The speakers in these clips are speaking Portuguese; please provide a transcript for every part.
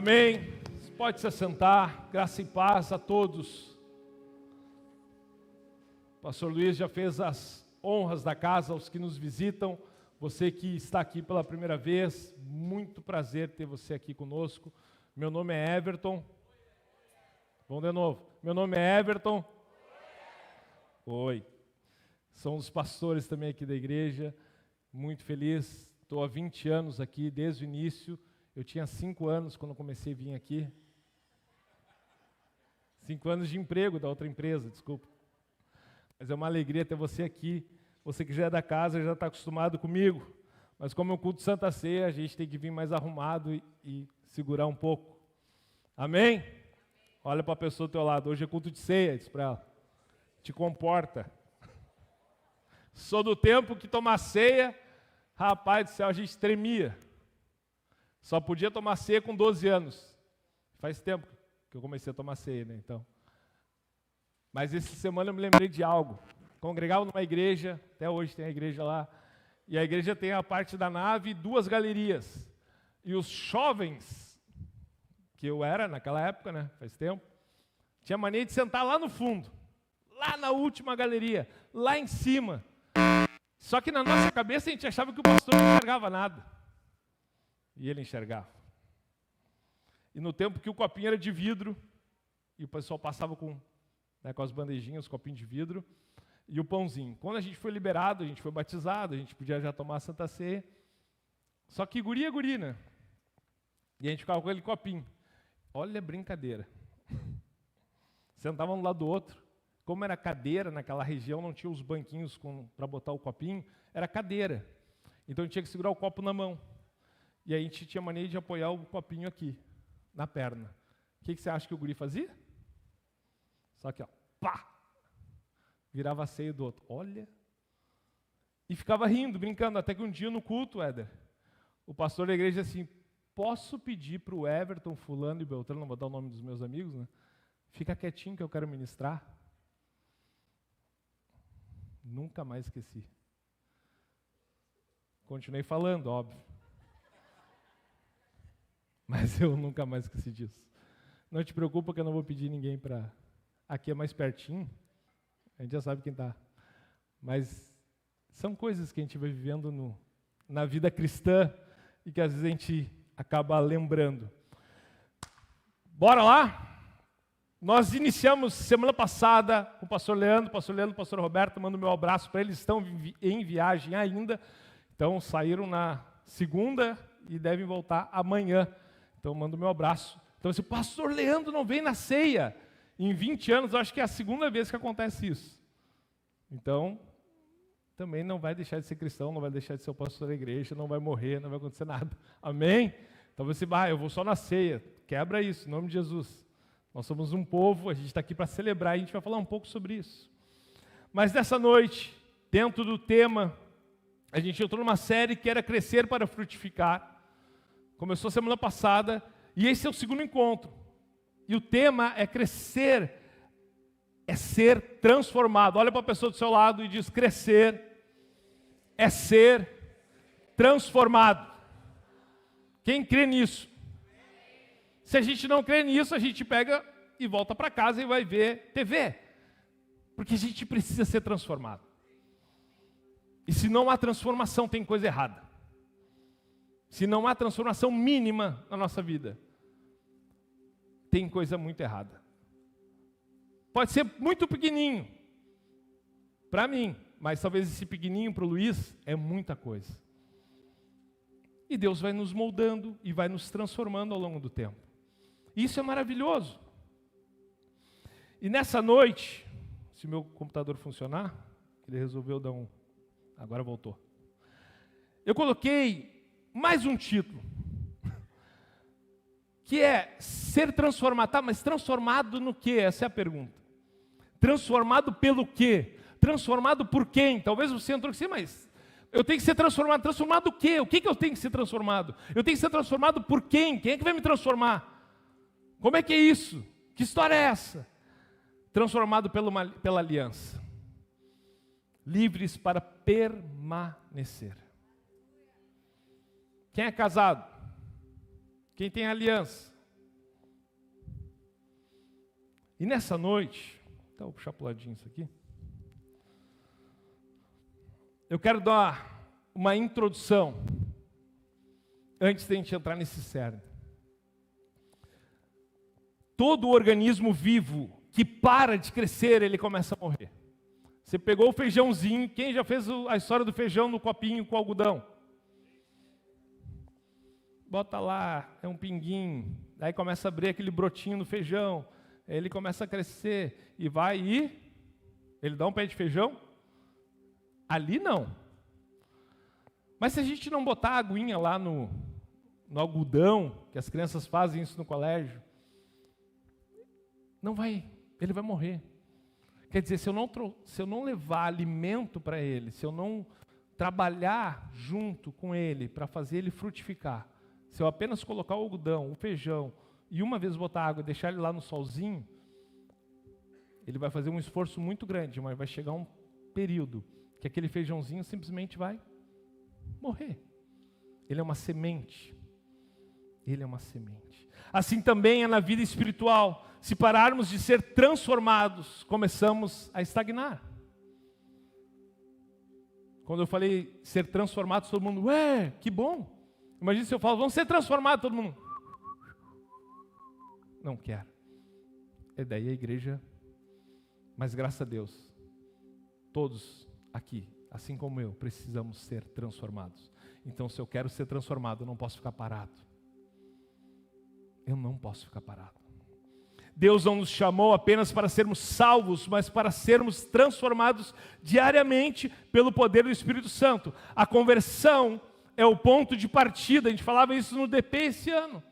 Amém. Você pode se assentar. Graça e paz a todos. O pastor Luiz já fez as honras da casa aos que nos visitam. Você que está aqui pela primeira vez, muito prazer ter você aqui conosco. Meu nome é Everton. Vamos de novo. Meu nome é Everton. Oi. São os pastores também aqui da igreja. Muito feliz. Estou há 20 anos aqui, desde o início. Eu tinha 5 anos quando comecei a vir aqui. 5 anos de emprego da outra empresa, desculpa. Mas é uma alegria ter você aqui. Você que já é da casa já está acostumado comigo. Mas como é o culto Santa Ceia, a gente tem que vir mais arrumado e segurar um pouco. Amém? Olha para a pessoa do teu lado. Hoje é culto de ceia, diz para ela. Te comporta. Sou do tempo que tomar ceia, rapaz do céu, a gente tremia. Só podia tomar ceia com 12 anos. Faz tempo que eu comecei a tomar ceia, né? Então. Mas essa semana eu me lembrei de algo. Congregava numa igreja, até hoje tem a igreja lá, e a igreja tem a parte da nave e 2 galerias. E os jovens, que eu era naquela época, né? Faz tempo, tinha mania de sentar lá no fundo, lá na última galeria, lá em cima. Só que na nossa cabeça a gente achava que o pastor não enxergava nada. E ele enxergava. E no tempo que o copinho era de vidro, e o pessoal passava com as bandejinhas, os copinhos de vidro, e o pãozinho. Quando a gente foi liberado, a gente foi batizado, a gente podia já tomar a Santa Ceia. Só que guri é guri, né? E a gente ficava com aquele copinho. Olha a brincadeira. Sentavam um lado do outro. Como era cadeira, naquela região não tinha os banquinhos para botar o copinho, era cadeira. Então a gente tinha que segurar o copo na mão. E aí a gente tinha mania de apoiar o copinho aqui, na perna. O que você acha que o guri fazia? Só que, ó, pá! Virava a ceia do outro. Olha! E ficava rindo, brincando, até que um dia no culto, Éder, o pastor da igreja disse assim, posso pedir para o Everton, fulano e Beltrano, não vou dar o nome dos meus amigos, né? Fica quietinho que eu quero ministrar. Nunca mais esqueci. Continuei falando, óbvio. Mas eu nunca mais esqueci disso. Não te preocupa que eu não vou pedir ninguém para... Aqui é mais pertinho, a gente já sabe quem está. Mas são coisas que a gente vai vivendo na vida cristã e que às vezes a gente acaba lembrando. Bora lá? Nós iniciamos semana passada com o pastor Leandro, o pastor Roberto, mando meu abraço para eles, estão em viagem ainda. Então saíram na segunda e devem voltar amanhã. Então, mando meu abraço. Então, se o pastor Leandro não vem na ceia, em 20 anos, eu acho que é a segunda vez que acontece isso. Então, também não vai deixar de ser cristão, não vai deixar de ser o pastor da igreja, não vai morrer, não vai acontecer nada. Amém? Então, você vai, eu vou só na ceia. Quebra isso, em nome de Jesus. Nós somos um povo, a gente está aqui para celebrar, e a gente vai falar um pouco sobre isso. Mas nessa noite, dentro do tema, a gente entrou numa série que era Crescer para Frutificar. Começou semana passada, e esse é o segundo encontro. E o tema é crescer, é ser transformado. Olha para a pessoa do seu lado e diz, crescer é ser transformado. Quem crê nisso? Se a gente não crê nisso, a gente pega e volta para casa e vai ver TV. Porque a gente precisa ser transformado. E se não há transformação, tem coisa errada. Se não há transformação mínima na nossa vida, tem coisa muito errada. Pode ser muito pequenininho para mim, mas talvez esse pequenininho para o Luiz é muita coisa. E Deus vai nos moldando e vai nos transformando ao longo do tempo. Isso é maravilhoso. E nessa noite, se o meu computador funcionar, ele resolveu dar um... Agora voltou. Eu coloquei mais um título, que é ser transformado. Tá, mas transformado no quê? Essa é a pergunta. Transformado pelo quê? Transformado por quem? Talvez você entrou assim, mas eu tenho que ser transformado. Transformado o quê? O que eu tenho que ser transformado? Eu tenho que ser transformado por quem? Quem é que vai me transformar? Como é que é isso? Que história é essa? Transformado pela aliança. Livres para permanecer. Quem é casado? Quem tem aliança? E nessa noite, então vou puxar para o ladinho isso aqui. Eu quero dar uma introdução, antes de a gente entrar nesse cerne. Todo organismo vivo que para de crescer, ele começa a morrer. Você pegou o feijãozinho, quem já fez a história do feijão no copinho com algodão? Bota lá, é um pinguinho, aí começa a abrir aquele brotinho no feijão, ele começa a crescer e vai ele dá um pé de feijão? Ali não. Mas se a gente não botar a aguinha lá no algodão, que as crianças fazem isso no colégio, não vai, ele vai morrer. Quer dizer, se eu não levar alimento para ele, se eu não trabalhar junto com ele para fazer ele frutificar, se eu apenas colocar o algodão, o feijão, e uma vez botar água e deixar ele lá no solzinho, ele vai fazer um esforço muito grande, mas vai chegar um período que aquele feijãozinho simplesmente vai morrer. Ele é uma semente. Ele é uma semente. Assim também é na vida espiritual. Se pararmos de ser transformados, começamos a estagnar. Quando eu falei ser transformados, todo mundo, ué, que bom. Imagina se eu falo, vamos ser transformados, todo mundo. Não quero. E daí a igreja, mas graças a Deus, todos aqui, assim como eu, precisamos ser transformados. Então, se eu quero ser transformado, eu não posso ficar parado. Eu não posso ficar parado. Deus não nos chamou apenas para sermos salvos, mas para sermos transformados diariamente pelo poder do Espírito Santo. A conversão é o ponto de partida. A gente falava isso no DP esse ano.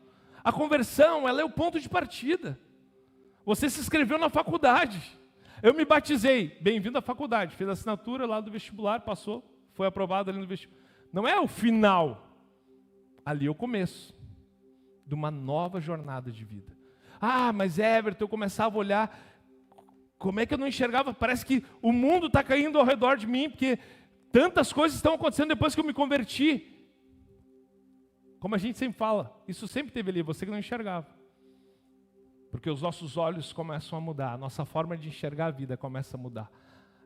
A conversão, ela é o ponto de partida. Você se inscreveu na faculdade. Eu me batizei, bem-vindo à faculdade. Fiz a assinatura lá do vestibular, passou, foi aprovado ali no vestibular. Não é o final. Ali é o começo de uma nova jornada de vida. Ah, mas Everton, eu começava a olhar, como é que eu não enxergava? Parece que o mundo está caindo ao redor de mim, porque tantas coisas estão acontecendo depois que eu me converti. Como a gente sempre fala, isso sempre teve ali, você que não enxergava. Porque os nossos olhos começam a mudar, a nossa forma de enxergar a vida começa a mudar.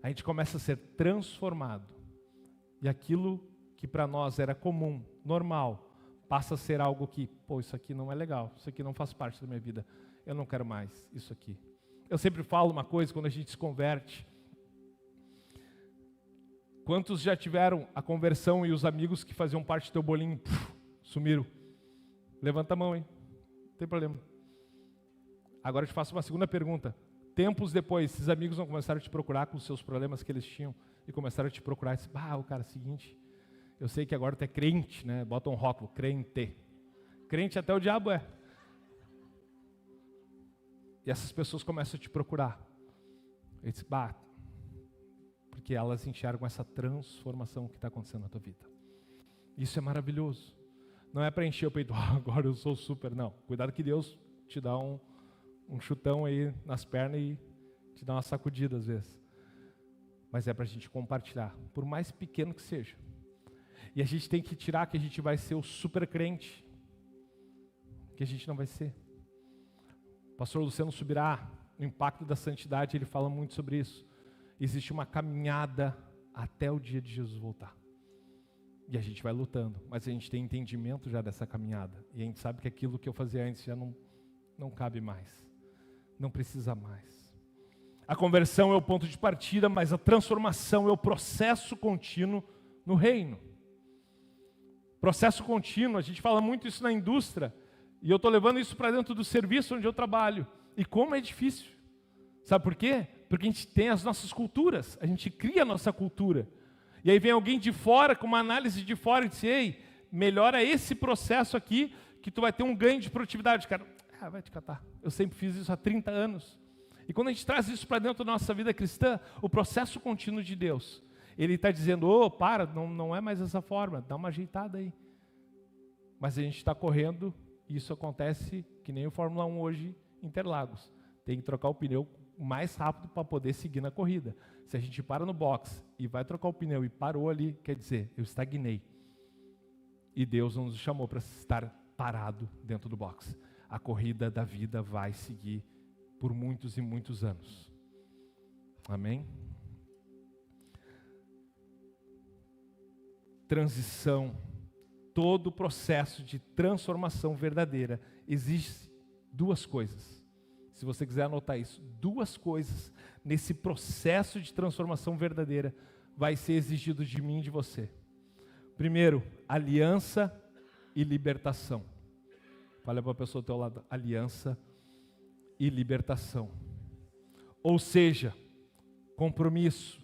A gente começa a ser transformado. E aquilo que para nós era comum, normal, passa a ser algo que, isso aqui não é legal, isso aqui não faz parte da minha vida. Eu não quero mais isso aqui. Eu sempre falo uma coisa, quando a gente se converte. Quantos já tiveram a conversão e os amigos que faziam parte do teu bolinho, sumiram? Levanta a mão, hein? Não tem problema. Agora eu te faço uma segunda pergunta. Tempos depois, esses amigos não começaram a te procurar com os seus problemas que eles tinham e começaram a te procurar e disse, o cara, seguinte, eu sei que agora tu é crente, né? Bota um rótulo, crente. Crente até o diabo é. E essas pessoas começam a te procurar. Eu disse, porque elas enxergam essa transformação que está acontecendo na tua vida. Isso é maravilhoso. Não é para encher o peito, agora eu sou super, não. Cuidado que Deus te dá um chutão aí nas pernas e te dá uma sacudida às vezes. Mas é para a gente compartilhar, por mais pequeno que seja. E a gente tem que tirar que a gente vai ser o super crente. Que a gente não vai ser. O pastor Luciano Subirá, no Impacto da Santidade, ele fala muito sobre isso. Existe uma caminhada até o dia de Jesus voltar. E a gente vai lutando, mas a gente tem entendimento já dessa caminhada. E a gente sabe que aquilo que eu fazia antes já não cabe mais. Não precisa mais. A conversão é o ponto de partida, mas a transformação é o processo contínuo no reino. Processo contínuo, a gente fala muito isso na indústria, e eu estou levando isso para dentro do serviço onde eu trabalho. E como é difícil. Sabe por quê? Porque a gente tem as nossas culturas, a gente cria a nossa cultura. E aí vem alguém de fora, com uma análise de fora, e diz, ei, melhora esse processo aqui, que tu vai ter um ganho de produtividade. Cara, vai te catar. Eu sempre fiz isso há 30 anos. E quando a gente traz isso para dentro da nossa vida cristã, o processo contínuo de Deus, Ele está dizendo, não é mais dessa forma, dá uma ajeitada aí. Mas a gente está correndo, e isso acontece que nem o Fórmula 1 hoje em Interlagos. Tem que trocar o pneu mais rápido para poder seguir na corrida. Se a gente para no box e vai trocar o pneu e parou ali, quer dizer, eu estagnei. E Deus não nos chamou para estar parado dentro do box. A corrida da vida vai seguir por muitos e muitos anos. Amém? Transição, todo o processo de transformação verdadeira exige duas coisas. Se você quiser anotar isso, duas coisas nesse processo de transformação verdadeira vai ser exigido de mim e de você. Primeiro, aliança e libertação. Fala para a pessoa do teu lado, aliança e libertação. Ou seja, compromisso.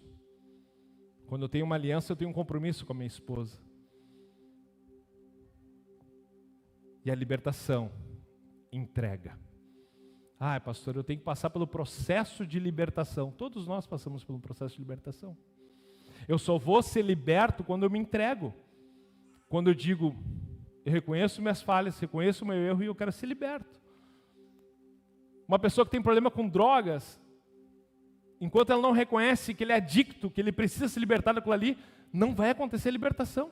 Quando eu tenho uma aliança, eu tenho um compromisso com a minha esposa. E a libertação, entrega. Ah, pastor, eu tenho que passar pelo processo de libertação. Todos nós passamos pelo processo de libertação. Eu só vou ser liberto quando eu me entrego. Quando eu digo, eu reconheço minhas falhas, reconheço o meu erro e eu quero ser liberto. Uma pessoa que tem problema com drogas, enquanto ela não reconhece que ele é adicto, que ele precisa se libertar daquilo ali, não vai acontecer libertação.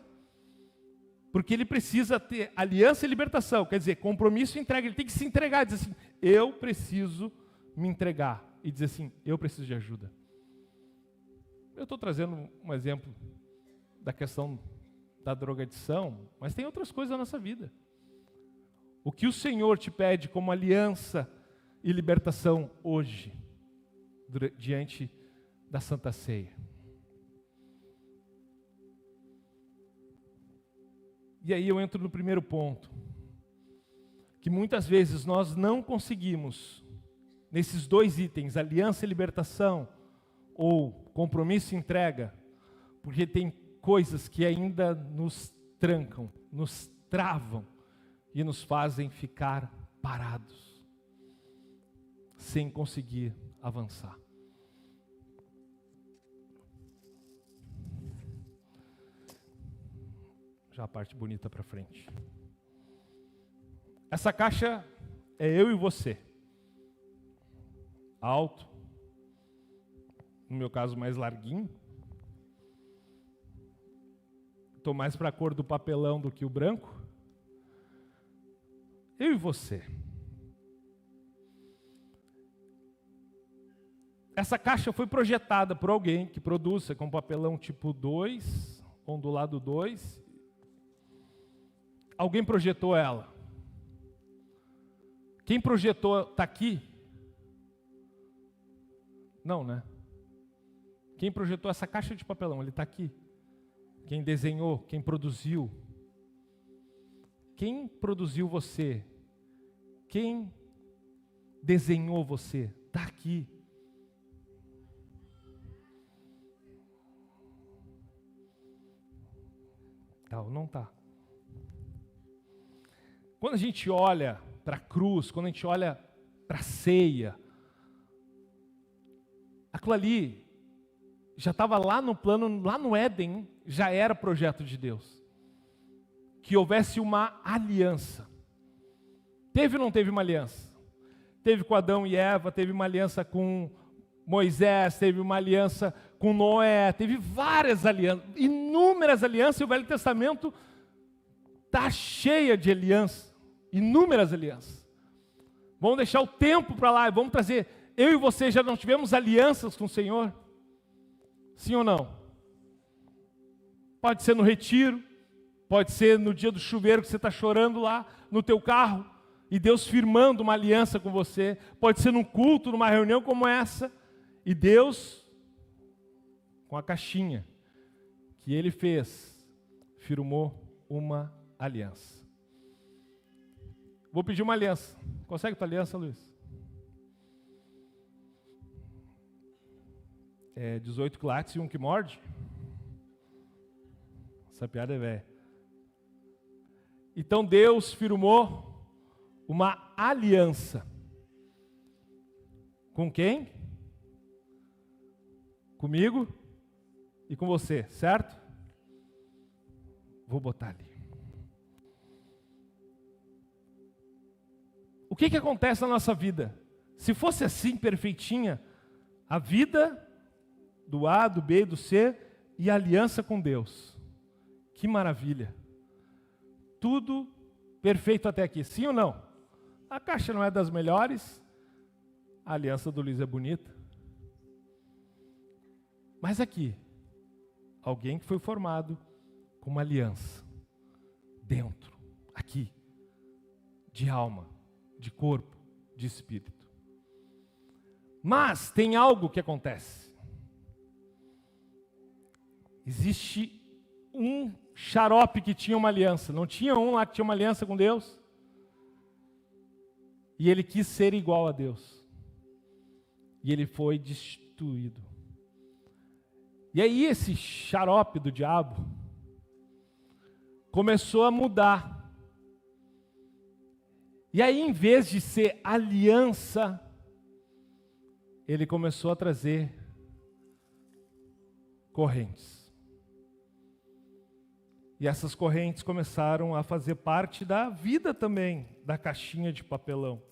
Porque ele precisa ter aliança e libertação, quer dizer, compromisso e entrega. Ele tem que se entregar, dizer assim, eu preciso me entregar. E dizer assim, eu preciso de ajuda. Eu estou trazendo um exemplo da questão da drogadição, mas tem outras coisas na nossa vida. O que o Senhor te pede como aliança e libertação hoje, diante da Santa Ceia? E aí eu entro no primeiro ponto, que muitas vezes nós não conseguimos, nesses dois itens, aliança e libertação, ou compromisso e entrega, porque tem coisas que ainda nos trancam, nos travam e nos fazem ficar parados, sem conseguir avançar. Já a parte bonita para frente. Essa caixa é eu e você. Alto. No meu caso, mais larguinho. Estou mais para a cor do papelão do que o branco. Eu e você. Essa caixa foi projetada por alguém que produz com papelão tipo 2, ondulado 2. Alguém projetou ela. Quem projetou está aqui? Não, né? Quem projetou essa caixa de papelão? Ele está aqui. Quem desenhou? Quem produziu? Quem produziu você? Quem desenhou você? Está aqui. Tá ou não está? Quando a gente olha para a cruz, quando a gente olha para a ceia, aquilo ali já estava lá no plano, lá no Éden, já era projeto de Deus. Que houvesse uma aliança. Teve ou não teve uma aliança? Teve com Adão e Eva, teve uma aliança com Moisés, teve uma aliança com Noé, teve várias alianças, inúmeras alianças, e o Velho Testamento está cheia de alianças, inúmeras alianças. Vamos deixar o tempo para lá, vamos trazer, eu e você já não tivemos alianças com o Senhor? Sim ou não? Pode ser no retiro, pode ser no dia do chuveiro que você está chorando lá, no teu carro, e Deus firmando uma aliança com você, pode ser num culto, numa reunião como essa, e Deus, com a caixinha que Ele fez, firmou uma aliança. Vou pedir uma aliança. Consegue tua aliança, Luiz? 18 quilates e um que morde? Essa piada é velha. Então Deus firmou uma aliança. Com quem? Comigo e com você, certo? Vou botar ali. O que acontece na nossa vida? Se fosse assim, perfeitinha, a vida do A, do B, do C e a aliança com Deus. Que maravilha. Tudo perfeito até aqui, sim ou não? A caixa não é das melhores, A aliança do Luiz é bonita. Mas aqui, alguém que foi formado com uma aliança. Dentro, aqui. De alma, de corpo, de espírito. Mas tem algo que acontece. Existe um xarope que tinha uma aliança. Não tinha um lá que tinha uma aliança com Deus? E ele quis ser igual a Deus. E ele foi destituído. E aí esse xarope do diabo começou a mudar. E aí, em vez de ser aliança, ele começou a trazer correntes. E essas correntes começaram a fazer parte da vida também, da caixinha de papelão.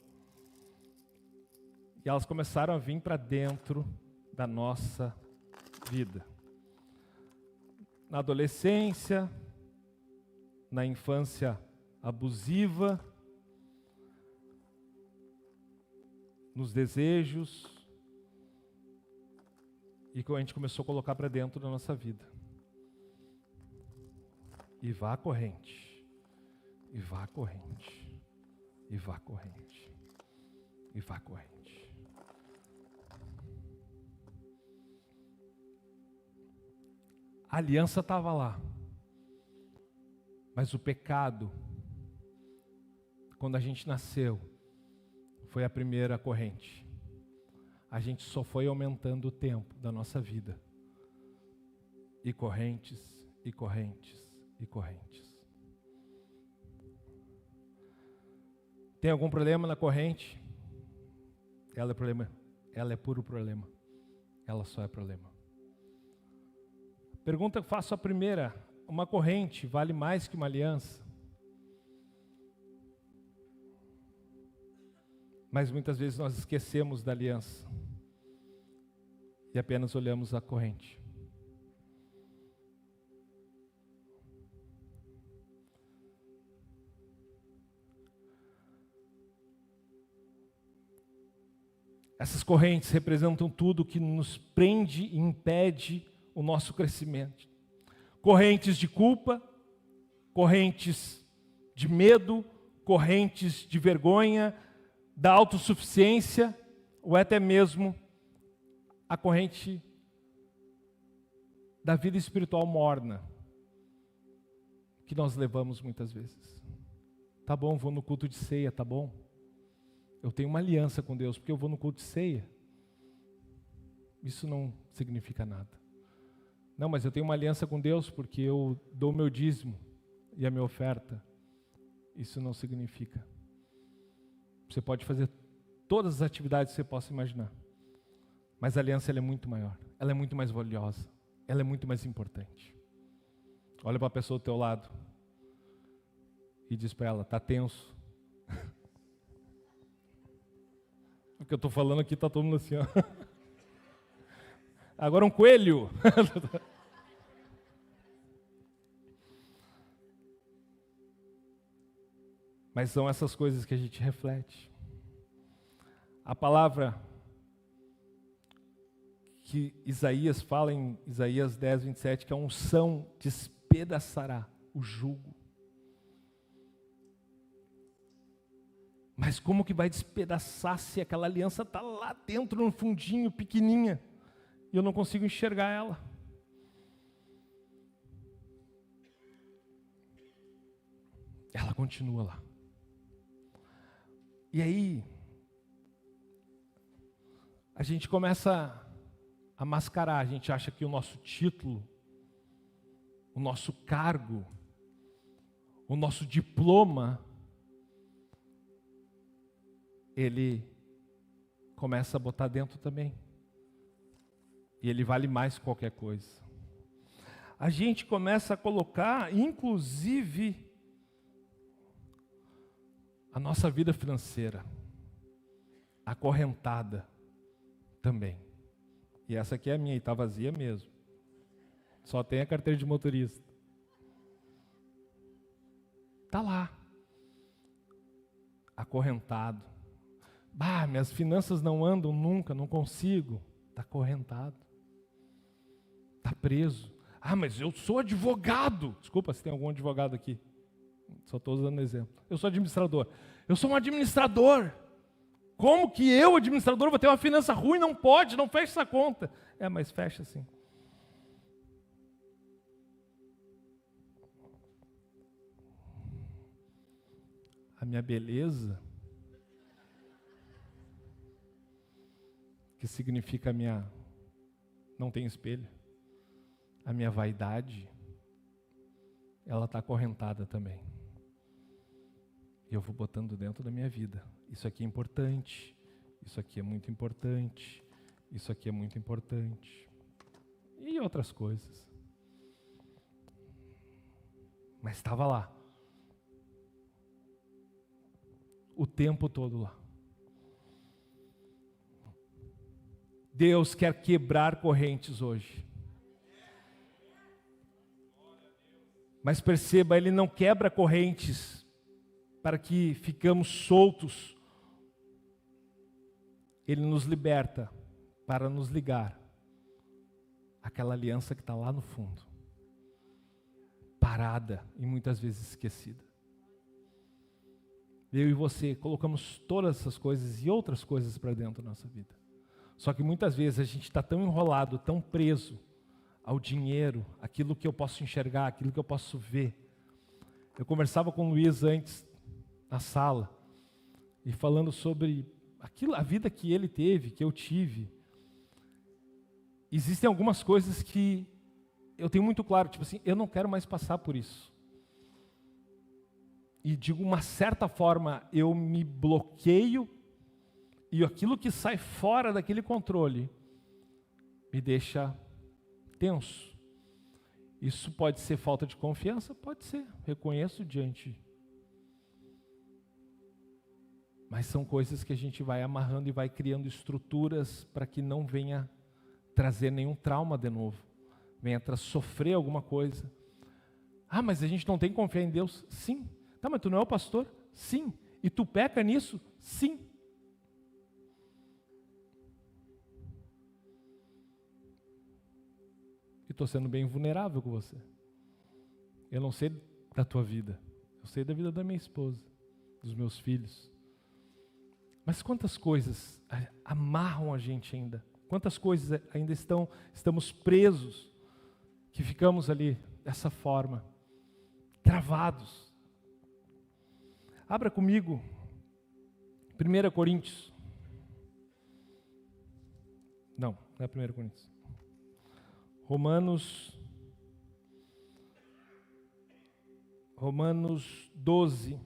E elas começaram a vir para dentro da nossa vida. Na adolescência, na infância abusiva, nos desejos, e que a gente começou a colocar para dentro da nossa vida. E vá a corrente, e vá a corrente, e vá a corrente, e vá a corrente. A aliança estava lá, mas o pecado, quando a gente nasceu, foi a primeira corrente. A gente só foi aumentando o tempo da nossa vida. E correntes, e correntes, e correntes. Tem algum problema na corrente? Ela é problema. Ela é puro problema. Ela só é problema. Pergunta que faço a primeira. Uma corrente vale mais que uma aliança? Mas muitas vezes nós esquecemos da aliança. E apenas olhamos a corrente. Essas correntes representam tudo que nos prende e impede o nosso crescimento. Correntes de culpa, correntes de medo, correntes de vergonha, da autossuficiência, ou até mesmo a corrente da vida espiritual morna, que nós levamos muitas vezes. Tá bom, vou no culto de ceia, tá bom? Eu tenho uma aliança com Deus, porque eu vou no culto de ceia. Isso não significa nada. Não, mas eu tenho uma aliança com Deus, porque eu dou meu dízimo e a minha oferta. Isso não significa. Você pode fazer todas as atividades que você possa imaginar. Mas a aliança ela é muito maior. Ela é muito mais valiosa. Ela é muito mais importante. Olha para a pessoa do teu lado e diz para ela, está tenso. O que eu estou falando aqui está todo mundo assim, ó. Agora um coelho. Mas são essas coisas que a gente reflete. A palavra que Isaías fala em Isaías 10, 27, que a unção despedaçará o jugo. Mas como que vai despedaçar se aquela aliança está lá dentro, no fundinho, pequenininha, e eu não consigo enxergar ela? Ela continua lá. E aí, a gente começa a mascarar, a gente acha que o nosso título, o nosso cargo, o nosso diploma, ele começa a botar dentro também. E ele vale mais que qualquer coisa. A gente começa a colocar, inclusive, a nossa vida financeira acorrentada também. E essa aqui é a minha, e está vazia mesmo. Só tem a carteira de motorista. Está lá. Acorrentado. Minhas finanças não andam nunca, não consigo. Está acorrentado. Está preso. Mas eu sou advogado. Desculpa se tem algum advogado aqui. Só estou usando exemplo. Eu sou administrador. Eu sou um administrador. Como que eu, administrador, vou ter uma finança ruim? Não pode, não fecha essa conta. Mas fecha sim. A minha beleza, que significa não tem espelho, a minha vaidade, ela está acorrentada também. E eu vou botando dentro da minha vida. Isso aqui é importante, isso aqui é muito importante, isso aqui é muito importante. E outras coisas. Mas estava lá. O tempo todo lá. Deus quer quebrar correntes hoje. Mas perceba, Ele não quebra correntes para que ficamos soltos. Ele nos liberta para nos ligar àquela aliança que está lá no fundo, parada e muitas vezes esquecida. Eu e você colocamos todas essas coisas e outras coisas para dentro da nossa vida. Só que muitas vezes a gente está tão enrolado, tão preso ao dinheiro, aquilo que eu posso enxergar, aquilo que eu posso ver. Eu conversava com o Luiz antes, na sala, e falando sobre a vida que ele teve, que eu tive. Existem algumas coisas que eu tenho muito claro, tipo assim, eu não quero mais passar por isso. E de uma certa forma eu me bloqueio e aquilo que sai fora daquele controle me deixa tenso. Isso pode ser falta de confiança? Pode ser, reconheço diante. Mas são coisas que a gente vai amarrando e vai criando estruturas para que não venha trazer nenhum trauma de novo. Venha sofrer alguma coisa. Mas a gente não tem que confiar em Deus? Sim. Mas tu não é o pastor? Sim. E tu peca nisso? Sim. E estou sendo bem vulnerável com você. Eu não sei da tua vida. Eu sei da vida da minha esposa, dos meus filhos. Mas quantas coisas amarram a gente ainda? Quantas coisas ainda estamos presos, que ficamos ali dessa forma, travados. Abra comigo, 1 Coríntios. Não é 1 Coríntios. Romanos 12,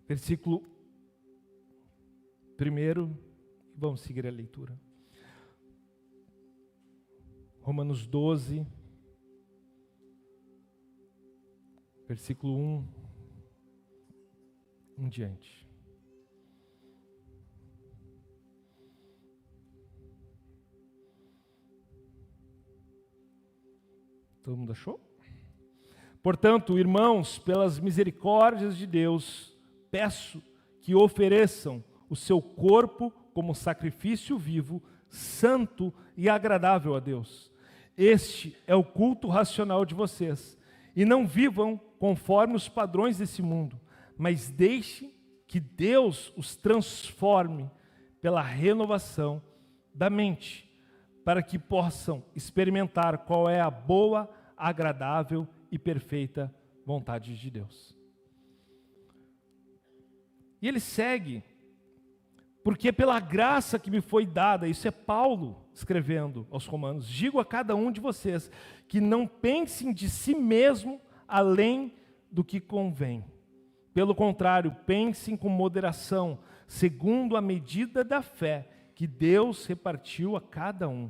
versículo 1, vamos seguir a leitura. Romanos 12, versículo 1 em diante. Todo mundo achou? Portanto, irmãos, pelas misericórdias de Deus, peço que ofereçam o seu corpo como sacrifício vivo, santo e agradável a Deus. Este é o culto racional de vocês. E não vivam conforme os padrões desse mundo, mas deixem que Deus os transforme pela renovação da mente, para que possam experimentar qual é a boa, agradável e perfeita vontade de Deus. E ele segue, porque pela graça que me foi dada, isso é Paulo escrevendo aos Romanos, digo a cada um de vocês, que não pensem de si mesmo além do que convém. Pelo contrário, pensem com moderação, segundo a medida da fé que Deus repartiu a cada um.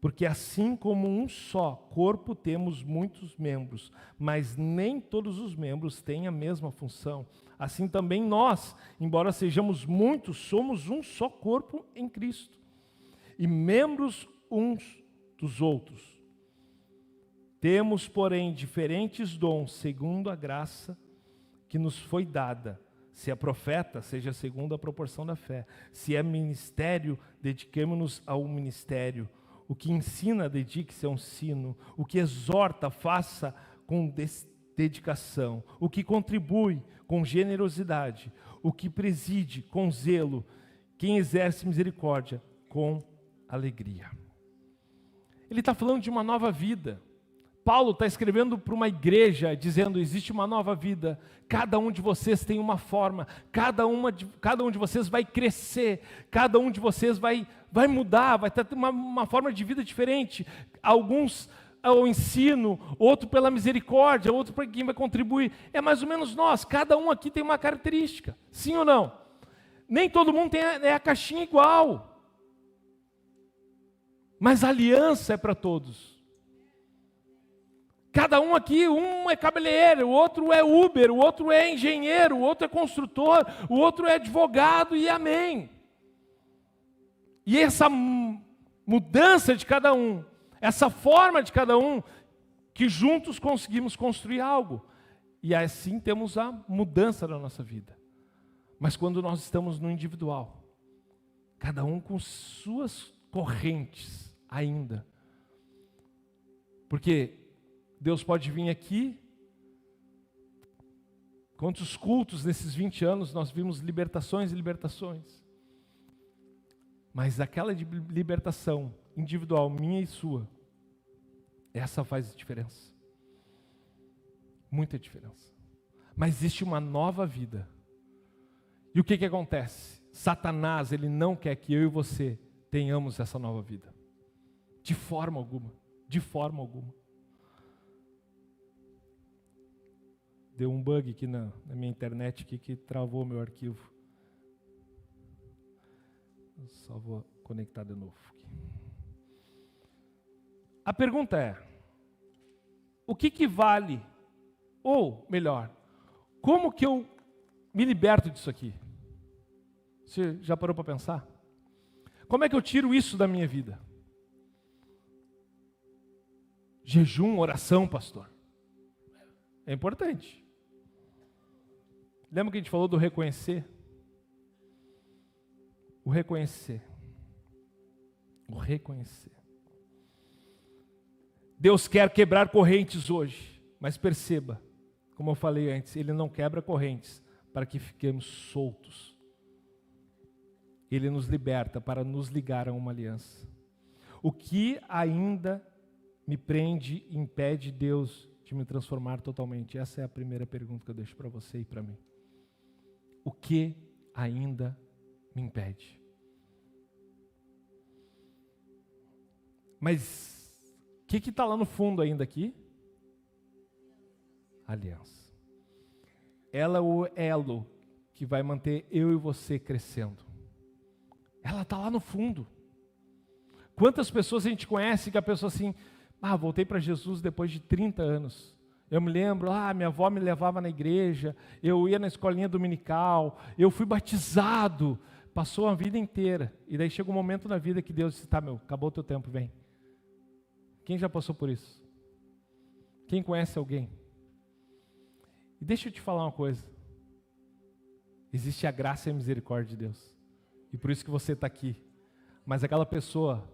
Porque assim como um só corpo temos muitos membros, mas nem todos os membros têm a mesma função. Assim também nós, embora sejamos muitos, somos um só corpo em Cristo. E membros uns dos outros. Temos, porém, diferentes dons, segundo a graça que nos foi dada. Se é profeta, seja segundo a proporção da fé. Se é ministério, dediquemo-nos ao ministério. O que ensina, dedique-se ao ensino. O que exorta, faça com dedicação. O que contribui, com generosidade. O que preside, com zelo. Quem exerce misericórdia, com alegria. Ele está falando de uma nova vida. Paulo está escrevendo para uma igreja, dizendo, existe uma nova vida, cada um de vocês tem uma forma, cada um de vocês vai crescer, cada um de vocês vai mudar, vai ter uma forma de vida diferente, alguns ao ensino, outro pela misericórdia, outro para quem vai contribuir, é mais ou menos nós, cada um aqui tem uma característica, sim ou não? Nem todo mundo tem a caixinha igual, mas a aliança é para todos. Cada um aqui, um é cabeleireiro, o outro é Uber, o outro é engenheiro, o outro é construtor, o outro é advogado e amém. E essa mudança de cada um, essa forma de cada um, que juntos conseguimos construir algo. E assim temos a mudança na nossa vida. Mas quando nós estamos no individual, cada um com suas correntes ainda. Porque Deus pode vir aqui. Quantos cultos nesses 20 anos nós vimos libertações e libertações. Mas aquela de libertação individual, minha e sua, essa faz diferença. Muita diferença. Mas existe uma nova vida. E o que acontece? Satanás, ele não quer que eu e você tenhamos essa nova vida. De forma alguma. De forma alguma. Deu um bug aqui na minha internet aqui, que travou meu arquivo. Eu só vou conectar de novo aqui. A pergunta é, o que vale? Ou, melhor, como que eu me liberto disso aqui? Você já parou para pensar? Como é que eu tiro isso da minha vida? Jejum, oração, pastor. É importante. Lembra que a gente falou do reconhecer? O reconhecer. O reconhecer. Deus quer quebrar correntes hoje, mas perceba, como eu falei antes, Ele não quebra correntes para que fiquemos soltos. Ele nos liberta para nos ligar a uma aliança. O que ainda me prende e impede Deus de me transformar totalmente? Essa é a primeira pergunta que eu deixo para você e para mim. O que ainda me impede? Mas o que está lá no fundo ainda aqui? Aliança. Ela é o elo que vai manter eu e você crescendo. Ela está lá no fundo. Quantas pessoas a gente conhece que a pessoa assim, voltei para Jesus depois de 30 anos. Eu me lembro, minha avó me levava na igreja, eu ia na escolinha dominical, eu fui batizado, passou a vida inteira. E daí chega um momento na vida que Deus disse, acabou o teu tempo, vem. Quem já passou por isso? Quem conhece alguém? E deixa eu te falar uma coisa. Existe a graça e a misericórdia de Deus. E por isso que você está aqui. Mas aquela pessoa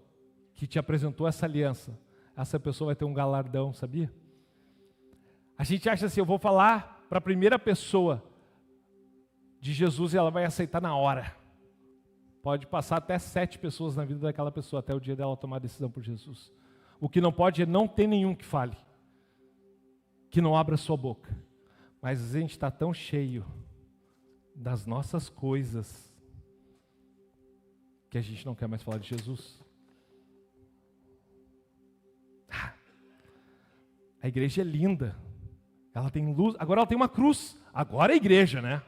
que te apresentou essa aliança, essa pessoa vai ter um galardão, sabia? A gente acha assim, eu vou falar para a primeira pessoa de Jesus e ela vai aceitar na hora. Pode passar até 7 pessoas na vida daquela pessoa, até o dia dela tomar a decisão por Jesus. O que não pode é não ter nenhum que fale, que não abra sua boca. Mas a gente está tão cheio das nossas coisas, que a gente não quer mais falar de Jesus. A igreja é linda. Ela tem luz, agora ela tem uma cruz. Agora é igreja, né?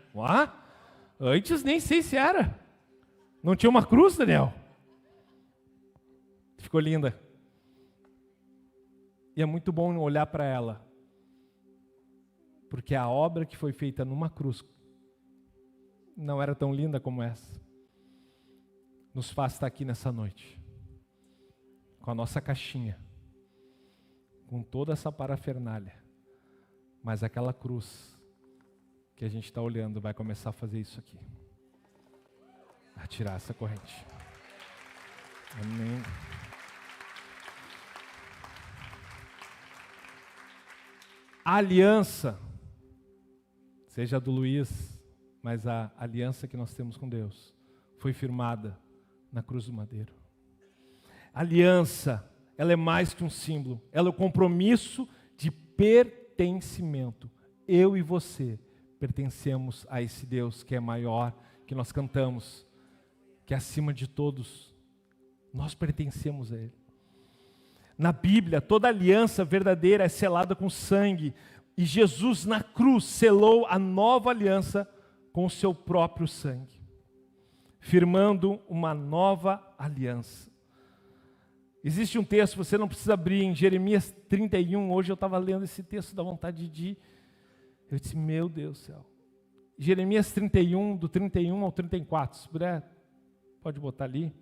Antes nem sei se era. Não tinha uma cruz, Daniel? Ficou linda. E é muito bom olhar para ela. Porque a obra que foi feita numa cruz não era tão linda como essa. Nos faz estar aqui nessa noite. Com a nossa caixinha. Com toda essa parafernália. Mas aquela cruz que a gente está olhando vai começar a fazer isso aqui. A tirar essa corrente. Amém. A aliança, seja a do Luiz, mas a aliança que nós temos com Deus, foi firmada na cruz do madeiro. A aliança, ela é mais que um símbolo, ela é o compromisso de pertencimento. Eu e você pertencemos a esse Deus que é maior, que nós cantamos, que é acima de todos. Nós pertencemos a Ele. Na Bíblia, toda aliança verdadeira é selada com sangue. E Jesus na cruz selou a nova aliança com o seu próprio sangue, firmando uma nova aliança. Existe um texto, você não precisa abrir, em Jeremias 31, hoje eu estava lendo esse texto, dá vontade de... Eu disse, meu Deus do céu. Jeremias 31, do 31 ao 34, se puder, pode botar ali.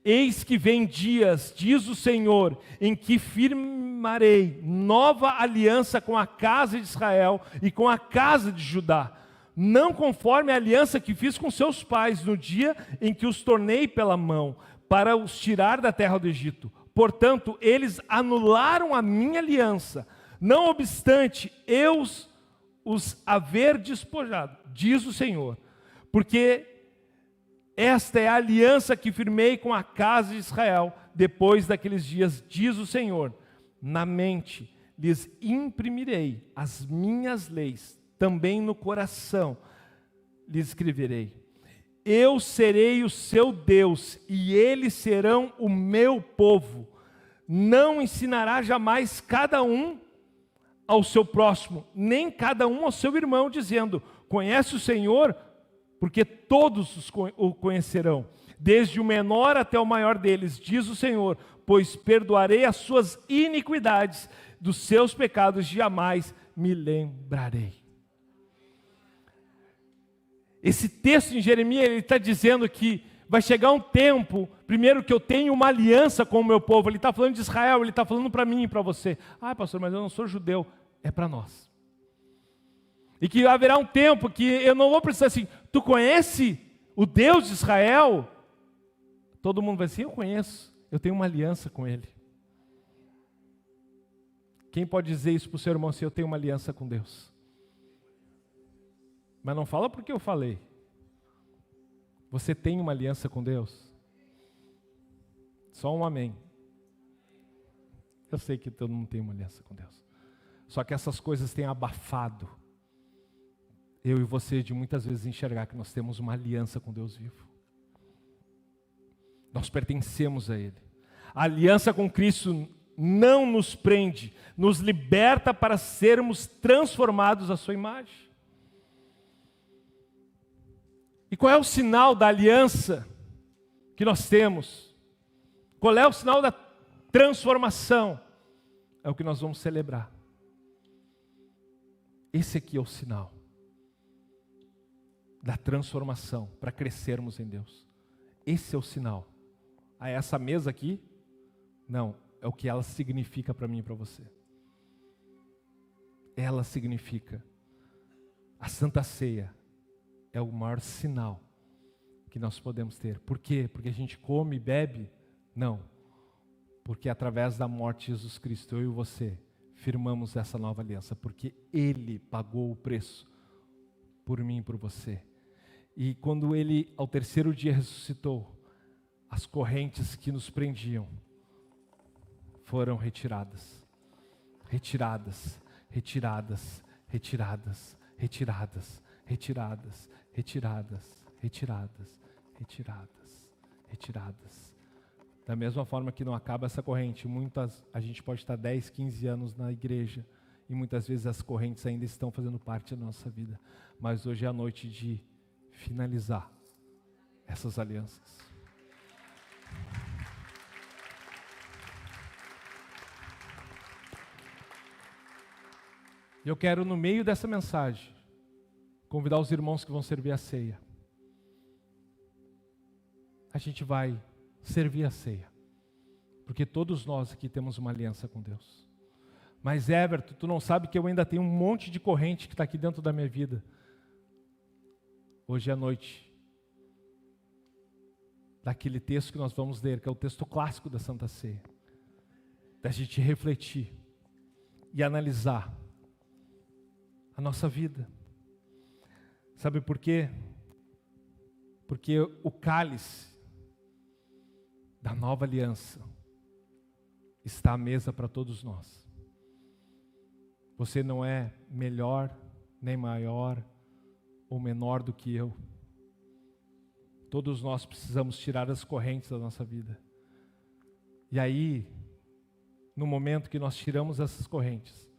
Eis que vem dias, diz o Senhor, em que firmarei nova aliança com a casa de Israel e com a casa de Judá, não conforme a aliança que fiz com seus pais no dia em que os tornei pela mão, para os tirar da terra do Egito. Portanto, eles anularam a minha aliança, não obstante eu os haver despojado, diz o Senhor, porque esta é a aliança que firmei com a casa de Israel, depois daqueles dias, diz o Senhor, na mente lhes imprimirei as minhas leis, também no coração lhes escreverei. Eu serei o seu Deus, e eles serão o meu povo. Não ensinará jamais cada um ao seu próximo, nem cada um ao seu irmão, dizendo, conhece o Senhor? Porque todos o conhecerão, desde o menor até o maior deles, diz o Senhor, pois perdoarei as suas iniquidades, dos seus pecados jamais me lembrarei. Esse texto em Jeremias, ele está dizendo que vai chegar um tempo, primeiro que eu tenho uma aliança com o meu povo, ele está falando de Israel, ele está falando para mim e para você. Ah, pastor, mas eu não sou judeu, é para nós. E que haverá um tempo que eu não vou precisar assim, tu conhece o Deus de Israel? Todo mundo vai dizer, eu conheço, eu tenho uma aliança com Ele. Quem pode dizer isso para o seu irmão se eu tenho uma aliança com Deus? Mas não fala porque eu falei. Você tem uma aliança com Deus? Só um amém. Eu sei que todo mundo tem uma aliança com Deus. Só que essas coisas têm abafado eu e você de muitas vezes enxergar que nós temos uma aliança com Deus vivo. Nós pertencemos a Ele. A aliança com Cristo não nos prende, nos liberta para sermos transformados à sua imagem. E qual é o sinal da aliança que nós temos? Qual é o sinal da transformação? É o que nós vamos celebrar. Esse aqui é o sinal da transformação, para crescermos em Deus. Esse é o sinal. Ah, essa mesa aqui? Não, é o que ela significa para mim e para você. Ela significa. A Santa Ceia é o maior sinal que nós podemos ter. Por quê? Porque a gente come e bebe? Não. Porque através da morte de Jesus Cristo, eu e você, firmamos essa nova aliança. Porque Ele pagou o preço por mim e por você. E quando Ele, ao terceiro dia, ressuscitou, as correntes que nos prendiam foram retiradas. Retiradas, retiradas, retiradas, retiradas, retiradas, retiradas, retiradas, retiradas, retiradas. Da mesma forma que não acaba essa corrente, a gente pode estar 10, 15 anos na igreja, e muitas vezes as correntes ainda estão fazendo parte da nossa vida. Mas hoje é a noite de finalizar essas alianças. Eu quero, no meio dessa mensagem, convidar os irmãos que vão servir a ceia. A gente vai servir a ceia, porque todos nós aqui temos uma aliança com Deus. Mas Everton, tu não sabe que eu ainda tenho um monte de corrente que está aqui dentro da minha vida. Hoje é a noite daquele texto que nós vamos ler, que é o texto clássico da Santa Ceia, da gente refletir e analisar a nossa vida. Sabe por quê? Porque o cálice da nova aliança está à mesa para todos nós. Você não é melhor, nem maior ou menor do que eu. Todos nós precisamos tirar as correntes da nossa vida. E aí, no momento que nós tiramos essas correntes,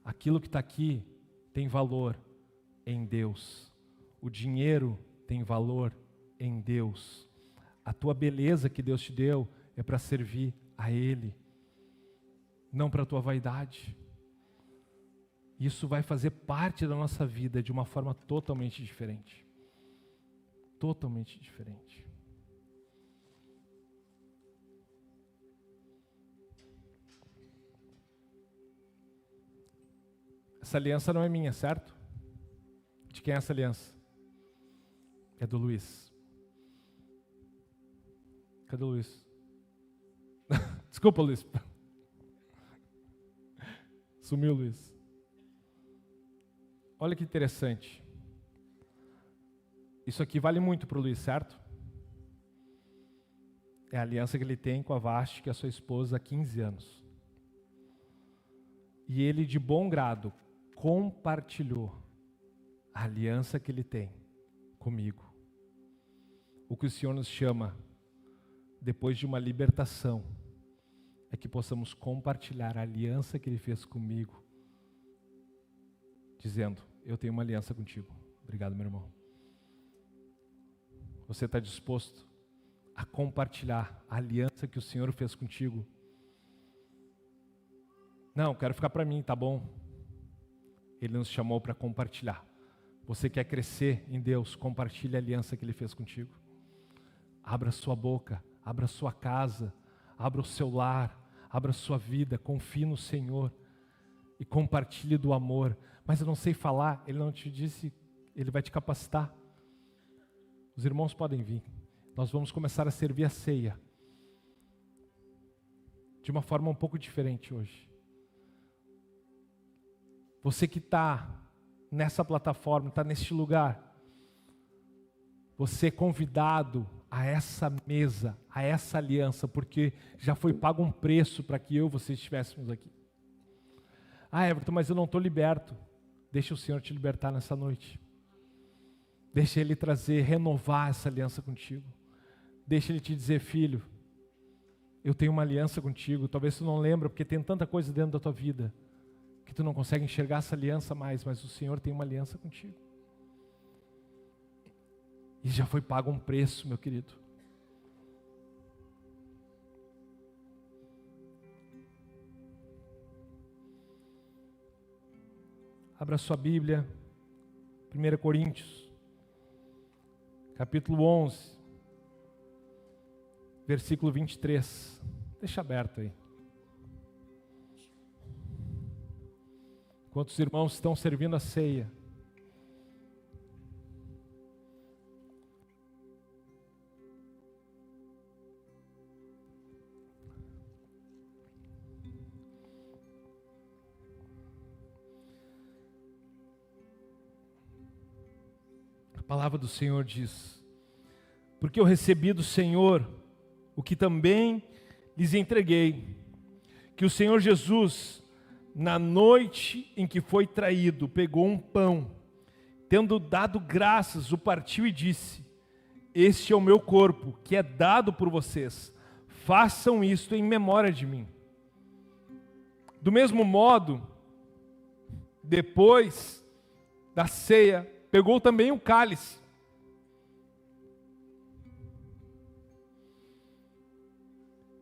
aquilo que está aqui tem valor em Deus. O dinheiro tem valor em Deus. A tua beleza que Deus te deu é para servir a Ele, não para a tua vaidade. Isso vai fazer parte da nossa vida de uma forma totalmente diferente. Totalmente diferente. Essa aliança não é minha, certo? De quem é essa aliança? É do Luiz. Cadê o Luiz? Desculpa, Luiz. Sumiu, Luiz. Olha que interessante. Isso aqui vale muito para o Luiz, certo? É a aliança que ele tem com a Vasti, que é a sua esposa, há 15 anos. E ele, de bom grado, compartilhou a aliança que ele tem comigo. O que o Senhor nos chama, depois de uma libertação, é que possamos compartilhar a aliança que Ele fez comigo, dizendo, eu tenho uma aliança contigo. Obrigado, meu irmão. Você está disposto a compartilhar a aliança que o Senhor fez contigo? Não, quero ficar para mim, tá bom. Ele nos chamou para compartilhar. Você quer crescer em Deus, compartilhe a aliança que Ele fez contigo. Abra sua boca, abra sua casa, abra o seu lar, abra a sua vida, confie no Senhor e compartilhe do amor. Mas eu não sei falar, Ele não te disse, Ele vai te capacitar. Os irmãos podem vir. Nós vamos começar a servir a ceia de uma forma um pouco diferente hoje. Você que está nessa plataforma, está neste lugar, você é convidado a essa mesa, a essa aliança, porque já foi pago um preço para que eu e você estivéssemos aqui. Ah, Everton, mas eu não estou liberto. Deixa o Senhor te libertar nessa noite. Deixa Ele renovar essa aliança contigo. Deixa Ele te dizer, filho, eu tenho uma aliança contigo. Talvez tu não lembra, porque tem tanta coisa dentro da tua vida, que tu não consegue enxergar essa aliança mais, mas o Senhor tem uma aliança contigo. E já foi pago um preço, meu querido. Abra sua Bíblia, 1 Coríntios, capítulo 11, versículo 23. Deixa aberto aí. Enquanto os irmãos estão servindo a ceia, a palavra do Senhor diz, porque eu recebi do Senhor o que também lhes entreguei, que o Senhor Jesus, na noite em que foi traído, pegou um pão, tendo dado graças, o partiu e disse, este é o meu corpo, que é dado por vocês, façam isto em memória de mim. Do mesmo modo, depois da ceia, pegou também o cálice.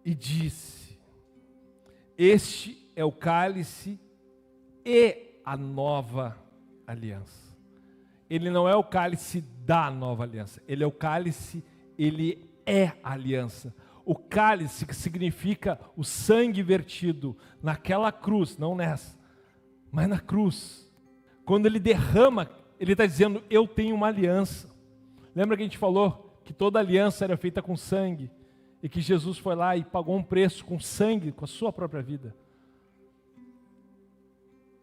E disse, este é o cálice e a nova aliança. Ele não é o cálice da nova aliança, ele é o cálice, ele é a aliança. O cálice que significa o sangue vertido naquela cruz, não nessa, mas na cruz. Quando ele derrama, ele está dizendo, eu tenho uma aliança. Lembra que a gente falou que toda aliança era feita com sangue e que Jesus foi lá e pagou um preço com sangue, com a sua própria vida?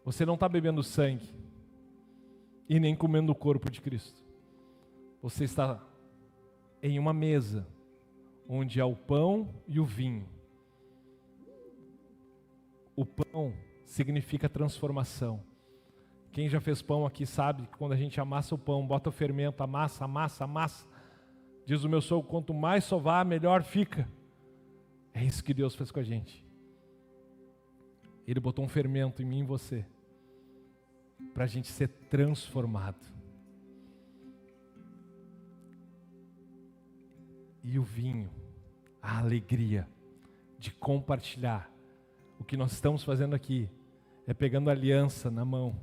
Você não está bebendo sangue e nem comendo o corpo de Cristo. Você está em uma mesa onde há o pão e o vinho. O pão significa transformação. Quem já fez pão aqui sabe que quando a gente amassa o pão, bota o fermento, amassa, diz o meu sogro, quanto mais sovar, melhor fica. É isso que Deus fez com a gente. Ele botou um fermento em mim e em você, para a gente ser transformado. E o vinho, a alegria de compartilhar. O que nós estamos fazendo aqui é pegando a aliança na mão,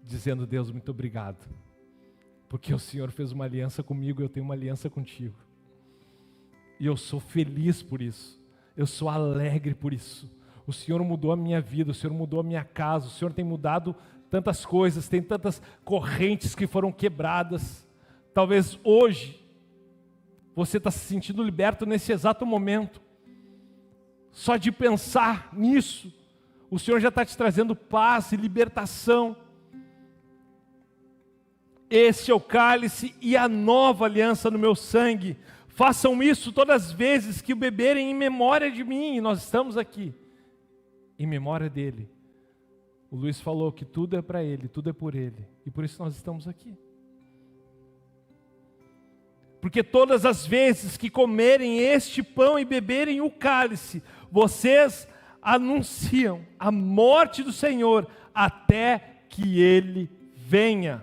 dizendo: Deus, muito obrigado, porque o Senhor fez uma aliança comigo, eu tenho uma aliança contigo. E eu sou feliz por isso, eu sou alegre por isso. O Senhor mudou a minha vida, o Senhor mudou a minha casa, o Senhor tem mudado tantas coisas, tem tantas correntes que foram quebradas. Talvez hoje você está se sentindo liberto nesse exato momento. Só de pensar nisso, o Senhor já está te trazendo paz e libertação. Este é o cálice e a nova aliança no meu sangue. Façam isso todas as vezes que o beberem em memória de mim. E nós estamos aqui em memória dele. O Luiz falou que tudo é para ele, tudo é por ele. E por isso nós estamos aqui. Porque todas as vezes que comerem este pão e beberem o cálice, vocês anunciam a morte do Senhor até que ele venha.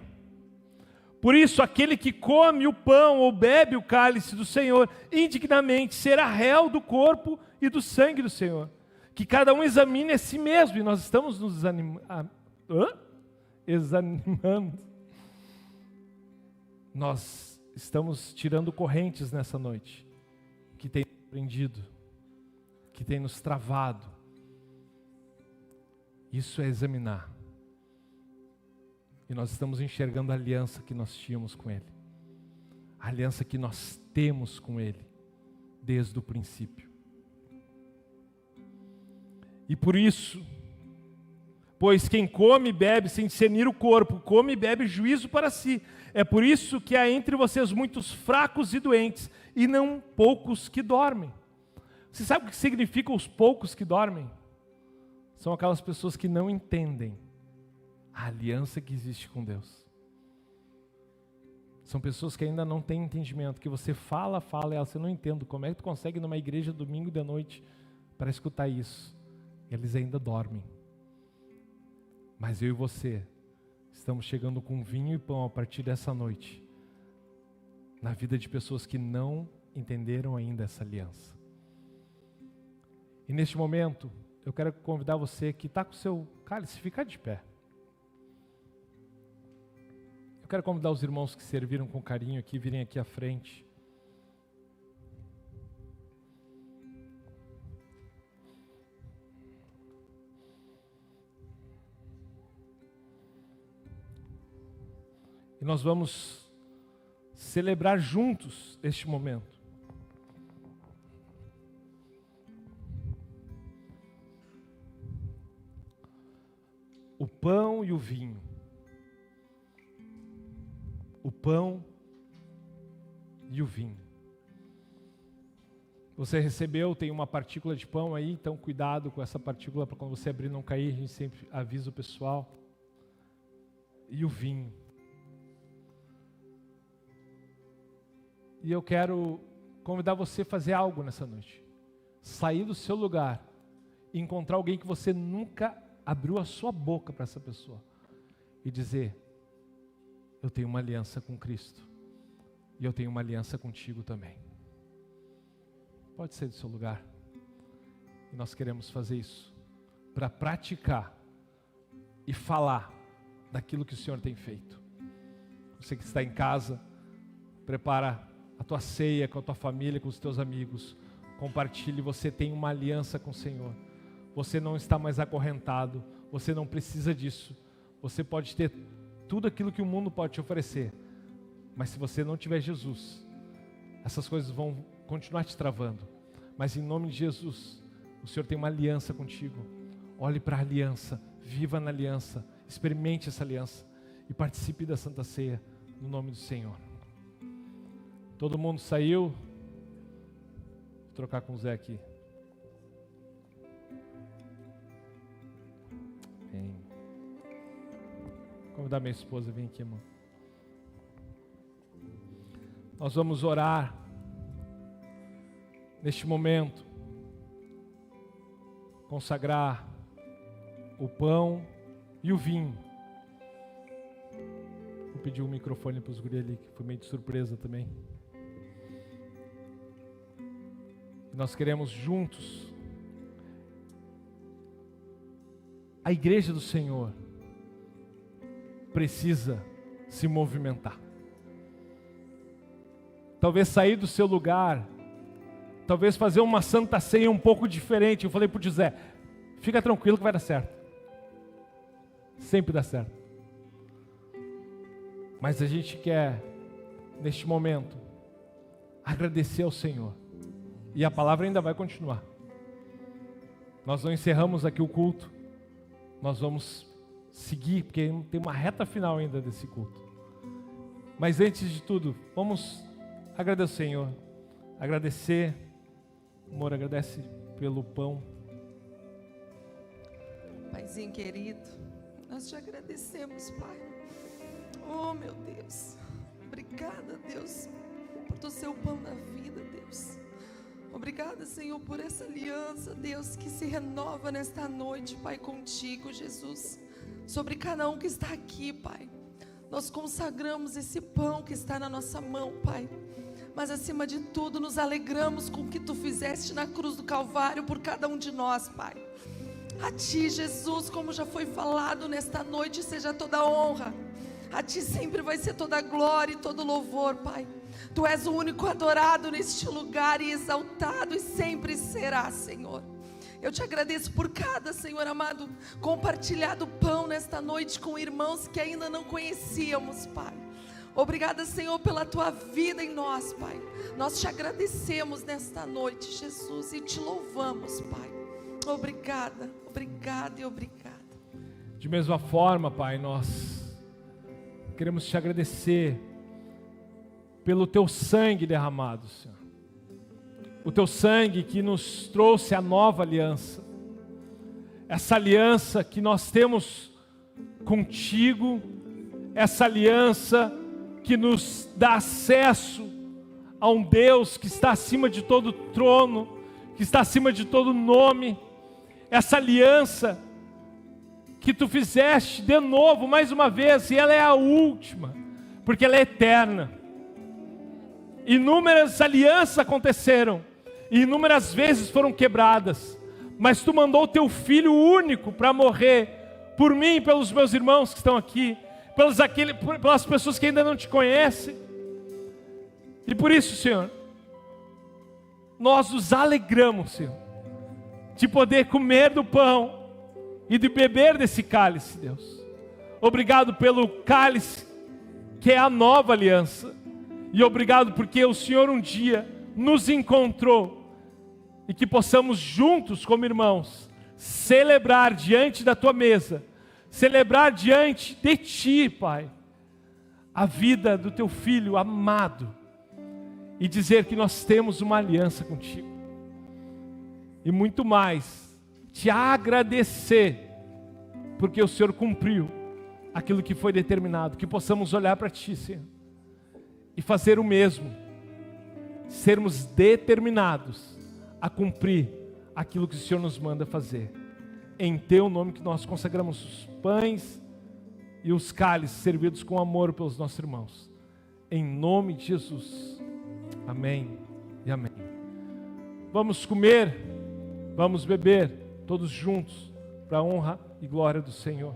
Por isso, aquele que come o pão ou bebe o cálice do Senhor indignamente será réu do corpo e do sangue do Senhor. Que cada um examine a si mesmo. E nós estamos nos examinando. Nós estamos tirando correntes nessa noite que tem prendido, que tem nos travado. Isso é examinar. E nós estamos enxergando a aliança que nós tínhamos com Ele. A aliança que nós temos com Ele, desde o princípio. E por isso, pois quem come e bebe sem discernir o corpo, come e bebe juízo para si. É por isso que há entre vocês muitos fracos e doentes, e não poucos que dormem. Você sabe o que significa os poucos que dormem? São aquelas pessoas que não entendem a aliança que existe com Deus. São pessoas que ainda não têm entendimento, que você fala, e elas, você não entende. Como é que tu consegue ir numa igreja domingo de noite para escutar isso? Eles ainda dormem. Mas eu e você estamos chegando com vinho e pão a partir dessa noite, na vida de pessoas que não entenderam ainda essa aliança. E neste momento, eu quero convidar você que está com o seu cálice, ficar de pé. Eu quero convidar os irmãos que serviram com carinho aqui, virem aqui à frente. E nós vamos celebrar juntos este momento. O pão e o vinho. O pão e o vinho. Você recebeu, tem uma partícula de pão aí, então cuidado com essa partícula para quando você abrir não cair, a gente sempre avisa o pessoal. E o vinho. E eu quero convidar você a fazer algo nessa noite. Sair do seu lugar e encontrar alguém que você nunca abriu a sua boca para essa pessoa. E dizer: eu tenho uma aliança com Cristo. E eu tenho uma aliança contigo também. Pode ser do seu lugar. E nós queremos fazer isso. Para praticar e falar daquilo que o Senhor tem feito. Você que está em casa, prepara a tua ceia com a tua família, com os teus amigos. Compartilhe, você tem uma aliança com o Senhor. Você não está mais acorrentado. Você não precisa disso. Você pode ter tudo aquilo que o mundo pode te oferecer. Mas se você não tiver Jesus, essas coisas vão continuar te travando. Mas em nome de Jesus, o Senhor tem uma aliança contigo. Olhe para a aliança, viva na aliança, experimente essa aliança e participe da Santa Ceia no nome do Senhor. Todo mundo saiu? Vou trocar com o Zé aqui. Vem. Convidar minha esposa, vem aqui, irmão. Nós vamos orar neste momento, consagrar o pão e o vinho. Vou pedir um microfone para os guri ali, que foi meio de surpresa também. Nós queremos juntos, a igreja do Senhor precisa se movimentar. Talvez sair do seu lugar, talvez fazer uma santa ceia um pouco diferente. Eu falei para o José, fica tranquilo que vai dar certo. Sempre dá certo. Mas a gente quer, neste momento, agradecer ao Senhor. E a palavra ainda vai continuar. Nós não encerramos aqui o culto. Nós vamos seguir, porque tem uma reta final ainda desse culto. Mas antes de tudo, vamos agradecer ao Senhor. Agradecer. Amor, agradece pelo pão. Paizinho querido, nós te agradecemos, Pai. Oh, meu Deus. Obrigada, Deus, por tu ser o pão da vida, Deus. Obrigada, Senhor, por essa aliança, Deus, que se renova nesta noite, Pai, contigo, Jesus. Sobre cada um que está aqui, Pai. Nós consagramos esse pão que está na nossa mão, Pai. Mas acima de tudo, nos alegramos com o que tu fizeste na cruz do Calvário por cada um de nós, Pai. A ti, Jesus, como já foi falado nesta noite, seja toda a honra. A ti sempre vai ser toda a glória e todo louvor, Pai. Tu és o único adorado neste lugar e exaltado e sempre será, Senhor. Eu te agradeço por cada, Senhor amado, compartilhado pão nesta noite com irmãos que ainda não conhecíamos, Pai. Obrigada, Senhor, pela tua vida em nós, Pai. Nós te agradecemos nesta noite, Jesus, e te louvamos, Pai. Obrigada, obrigada e obrigada. De mesma forma, Pai, nós queremos te agradecer pelo teu sangue derramado, Senhor. O teu sangue que nos trouxe a nova aliança. Essa aliança que nós temos contigo, essa aliança que nos dá acesso a um Deus que está acima de todo trono, que está acima de todo nome. Essa aliança que tu fizeste de novo, mais uma vez, e ela é a última, porque ela é eterna. Inúmeras alianças aconteceram, e inúmeras vezes foram quebradas, mas tu mandou o teu Filho único para morrer por mim e pelos meus irmãos que estão aqui, pelas pessoas que ainda não te conhecem. E por isso, Senhor, nós nos alegramos, Senhor, de poder comer do pão e de beber desse cálice, Deus. Obrigado pelo cálice que é a nova aliança. E obrigado porque o Senhor um dia nos encontrou e que possamos juntos como irmãos celebrar diante da tua mesa, celebrar diante de ti, Pai, a vida do teu Filho amado e dizer que nós temos uma aliança contigo. E muito mais, te agradecer porque o Senhor cumpriu aquilo que foi determinado, que possamos olhar para ti, Senhor, e fazer o mesmo, sermos determinados a cumprir aquilo que o Senhor nos manda fazer. Em teu nome que nós consagramos os pães e os cálices servidos com amor pelos nossos irmãos. Em nome de Jesus. Amém e amém. Vamos comer, vamos beber, todos juntos, para a honra e glória do Senhor.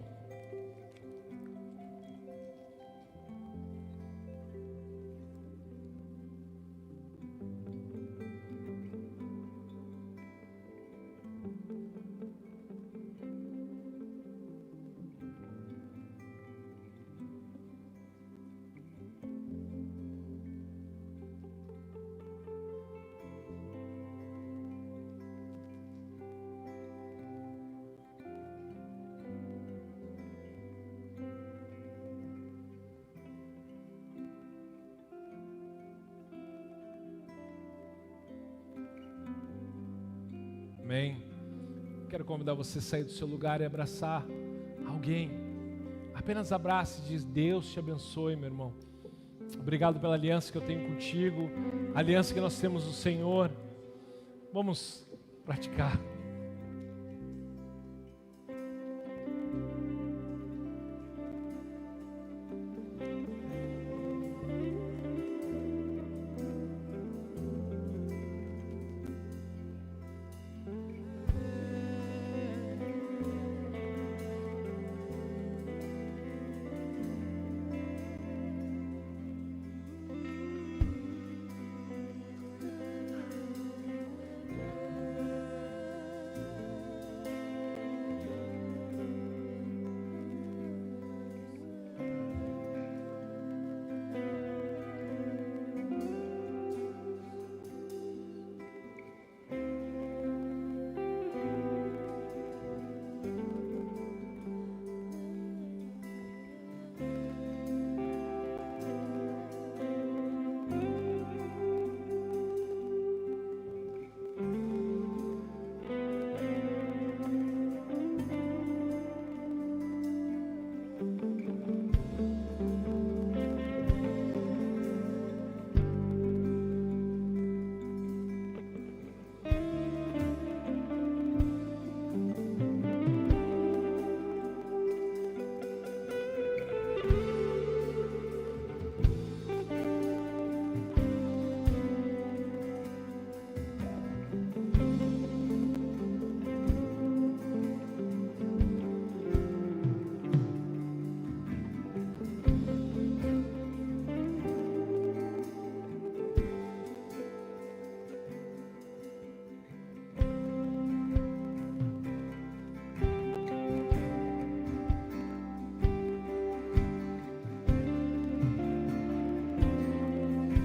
Amém. Quero convidar você a sair do seu lugar e abraçar alguém. Apenas abrace e diz: Deus te abençoe, meu irmão. Obrigado pela aliança que eu tenho contigo, a aliança que nós temos no Senhor. Vamos praticar.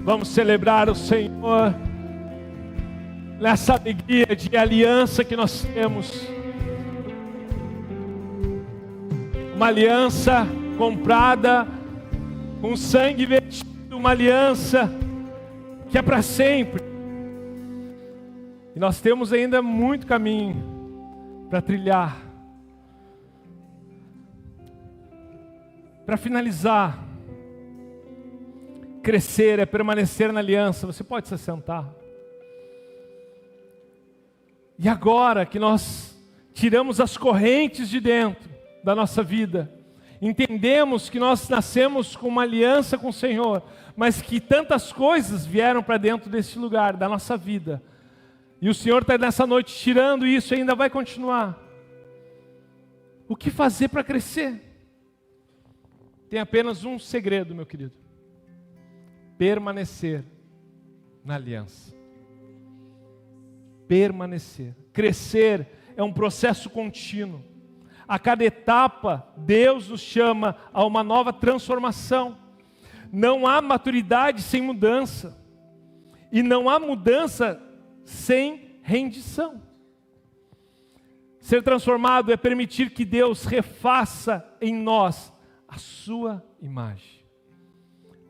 Vamos celebrar o Senhor nessa alegria de aliança que nós temos. Uma aliança comprada com sangue vertido, uma aliança que é para sempre. E nós temos ainda muito caminho para trilhar. Para finalizar, crescer é permanecer na aliança. Você pode se sentar. E agora que nós tiramos as correntes de dentro da nossa vida, entendemos que nós nascemos com uma aliança com o Senhor, mas que tantas coisas vieram para dentro desse lugar, da nossa vida. E o Senhor está nessa noite tirando isso e ainda vai continuar. O que fazer para crescer? Tem apenas um segredo, meu querido. Permanecer na aliança. Permanecer. Crescer é um processo contínuo. A cada etapa, Deus nos chama a uma nova transformação. Não há maturidade sem mudança. E não há mudança sem rendição. Ser transformado é permitir que Deus refaça em nós a sua imagem.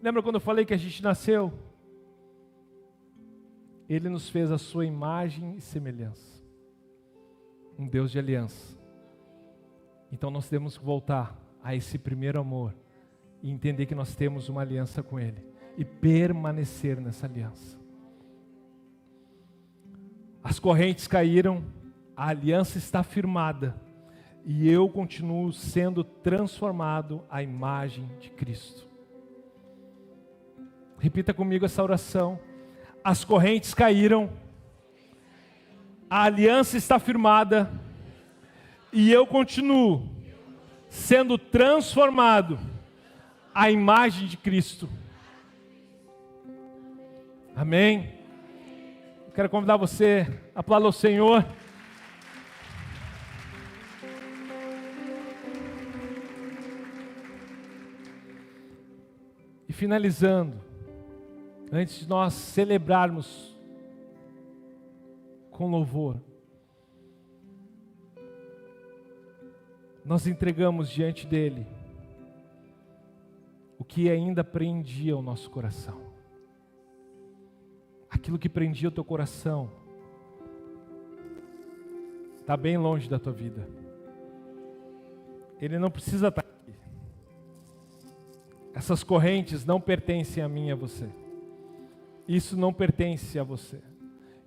Lembra quando eu falei que a gente nasceu? Ele nos fez a sua imagem e semelhança. Um Deus de aliança. Então nós temos que voltar a esse primeiro amor e entender que nós temos uma aliança com Ele e permanecer nessa aliança. As correntes caíram, a aliança está firmada e eu continuo sendo transformado à imagem de Cristo. Repita comigo essa oração. As correntes caíram, a aliança está firmada e eu continuo sendo transformado à imagem de Cristo. Amém? Quero convidar você a aplaudir ao Senhor. E finalizando, antes de nós celebrarmos com louvor, nós entregamos diante dEle o que ainda prendia o nosso coração. Aquilo que prendia o teu coração, está bem longe da tua vida. Ele não precisa estar aqui. Essas correntes não pertencem a mim e a você. Isso não pertence a você.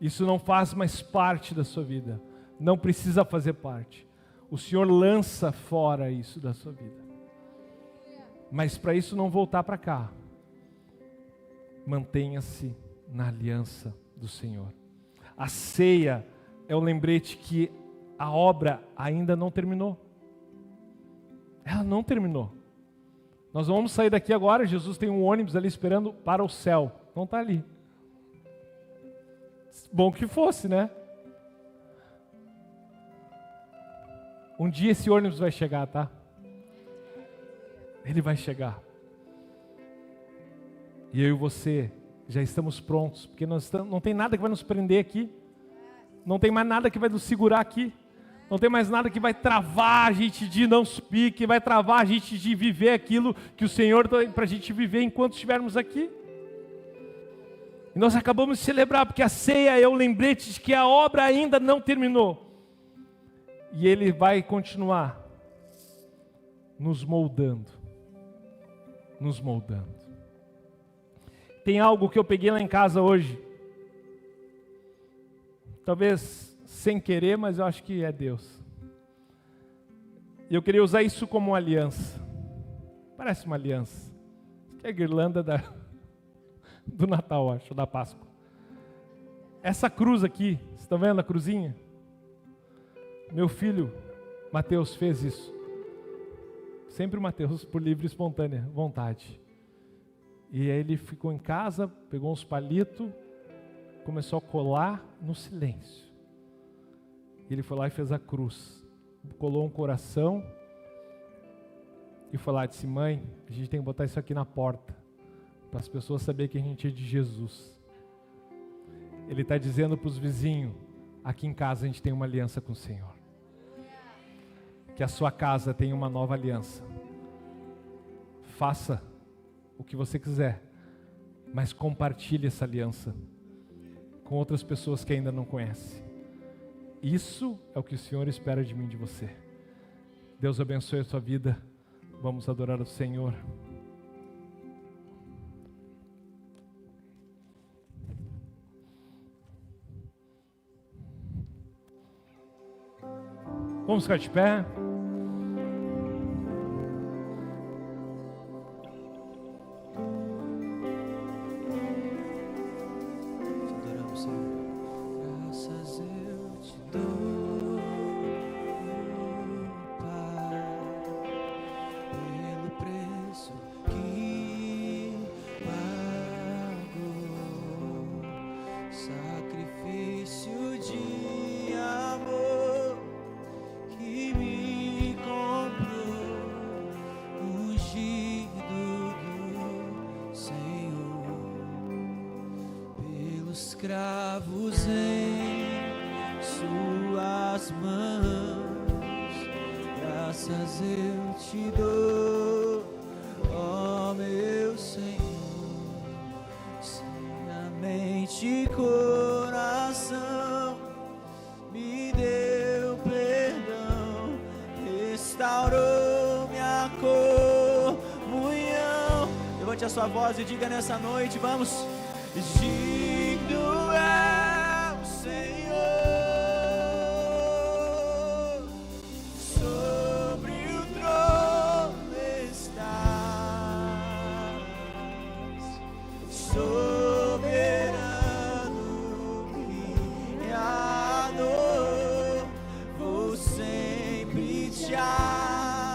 Isso não faz mais parte da sua vida. Não precisa fazer parte. O Senhor lança fora isso da sua vida. Mas para isso não voltar para cá, mantenha-se na aliança do Senhor. A ceia é o lembrete que a obra ainda não terminou. Ela não terminou. Nós vamos sair daqui agora, Jesus tem um ônibus ali esperando para o céu. Não está ali. Bom que fosse, né? Um dia esse ônibus vai chegar, tá? Ele vai chegar. E eu e você já estamos prontos, porque não tem nada que vai nos prender aqui. Não tem mais nada que vai nos segurar aqui. Não tem mais nada que vai travar a gente de não subir, que vai travar a gente de viver aquilo que o Senhor dá para a gente viver enquanto estivermos aqui. E nós acabamos de celebrar, porque a ceia é o lembrete de que a obra ainda não terminou. E Ele vai continuar nos moldando. Nos moldando. Tem algo que eu peguei lá em casa hoje. Talvez sem querer, mas eu acho que é Deus. E eu queria usar isso como uma aliança. Parece uma aliança. Que é a guirlanda do Natal, acho, da Páscoa. Essa cruz aqui, vocês estão vendo a cruzinha? Meu filho, Mateus, fez isso. Sempre o Mateus, por livre e espontânea vontade. E aí ele ficou em casa, pegou uns palitos, começou a colar no silêncio. E ele foi lá e fez a cruz. Colou um coração e foi lá e disse: mãe, a gente tem que botar isso aqui na porta, para as pessoas saberem que a gente é de Jesus. Ele está dizendo para os vizinhos: aqui em casa a gente tem uma aliança com o Senhor. Que a sua casa tenha uma nova aliança. Faça o que você quiser, mas compartilhe essa aliança com outras pessoas que ainda não conhecem. Isso é o que o Senhor espera de mim e de você. Deus abençoe a sua vida. Vamos adorar o Senhor. Vamos ficar de pé. Escravos em suas mãos, graças eu te dou, ó meu Senhor, sem a mente e coração, me deu perdão, restaurou minha comunhão. Levante a sua voz e diga nessa noite, vamos. Digno é o Senhor, sobre o trono estás, soberano Criador, vou sempre te adorar,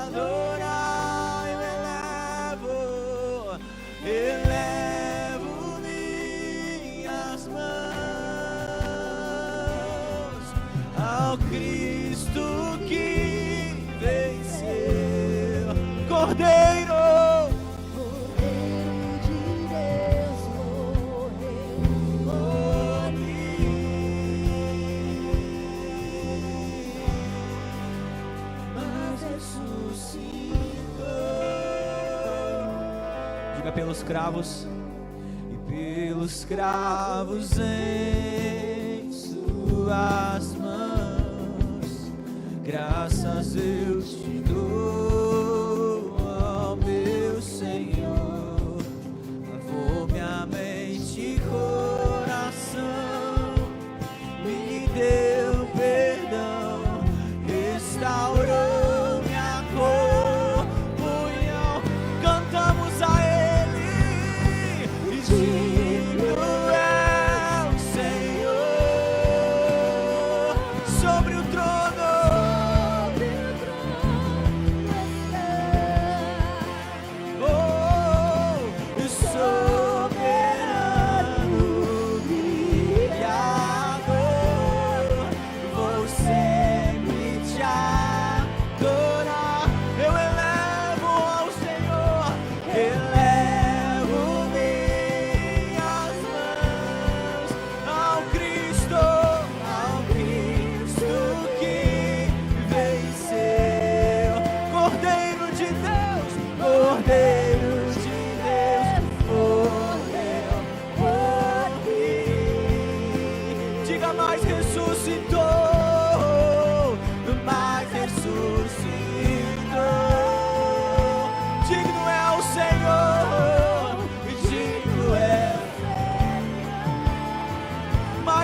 eu elevo minhas mãos ao Cristo que venceu, Cordeiro de Deus morreu por mim, mas ressuscitou. Diga pelos cravos. Pelos cravos em suas mãos, graças eu te dou, ó meu Senhor. Lavou minha mente e coração, me deu perdão, restaurou minha comunhão. Cantamos a Ele, e digno é o Senhor sobre o trono.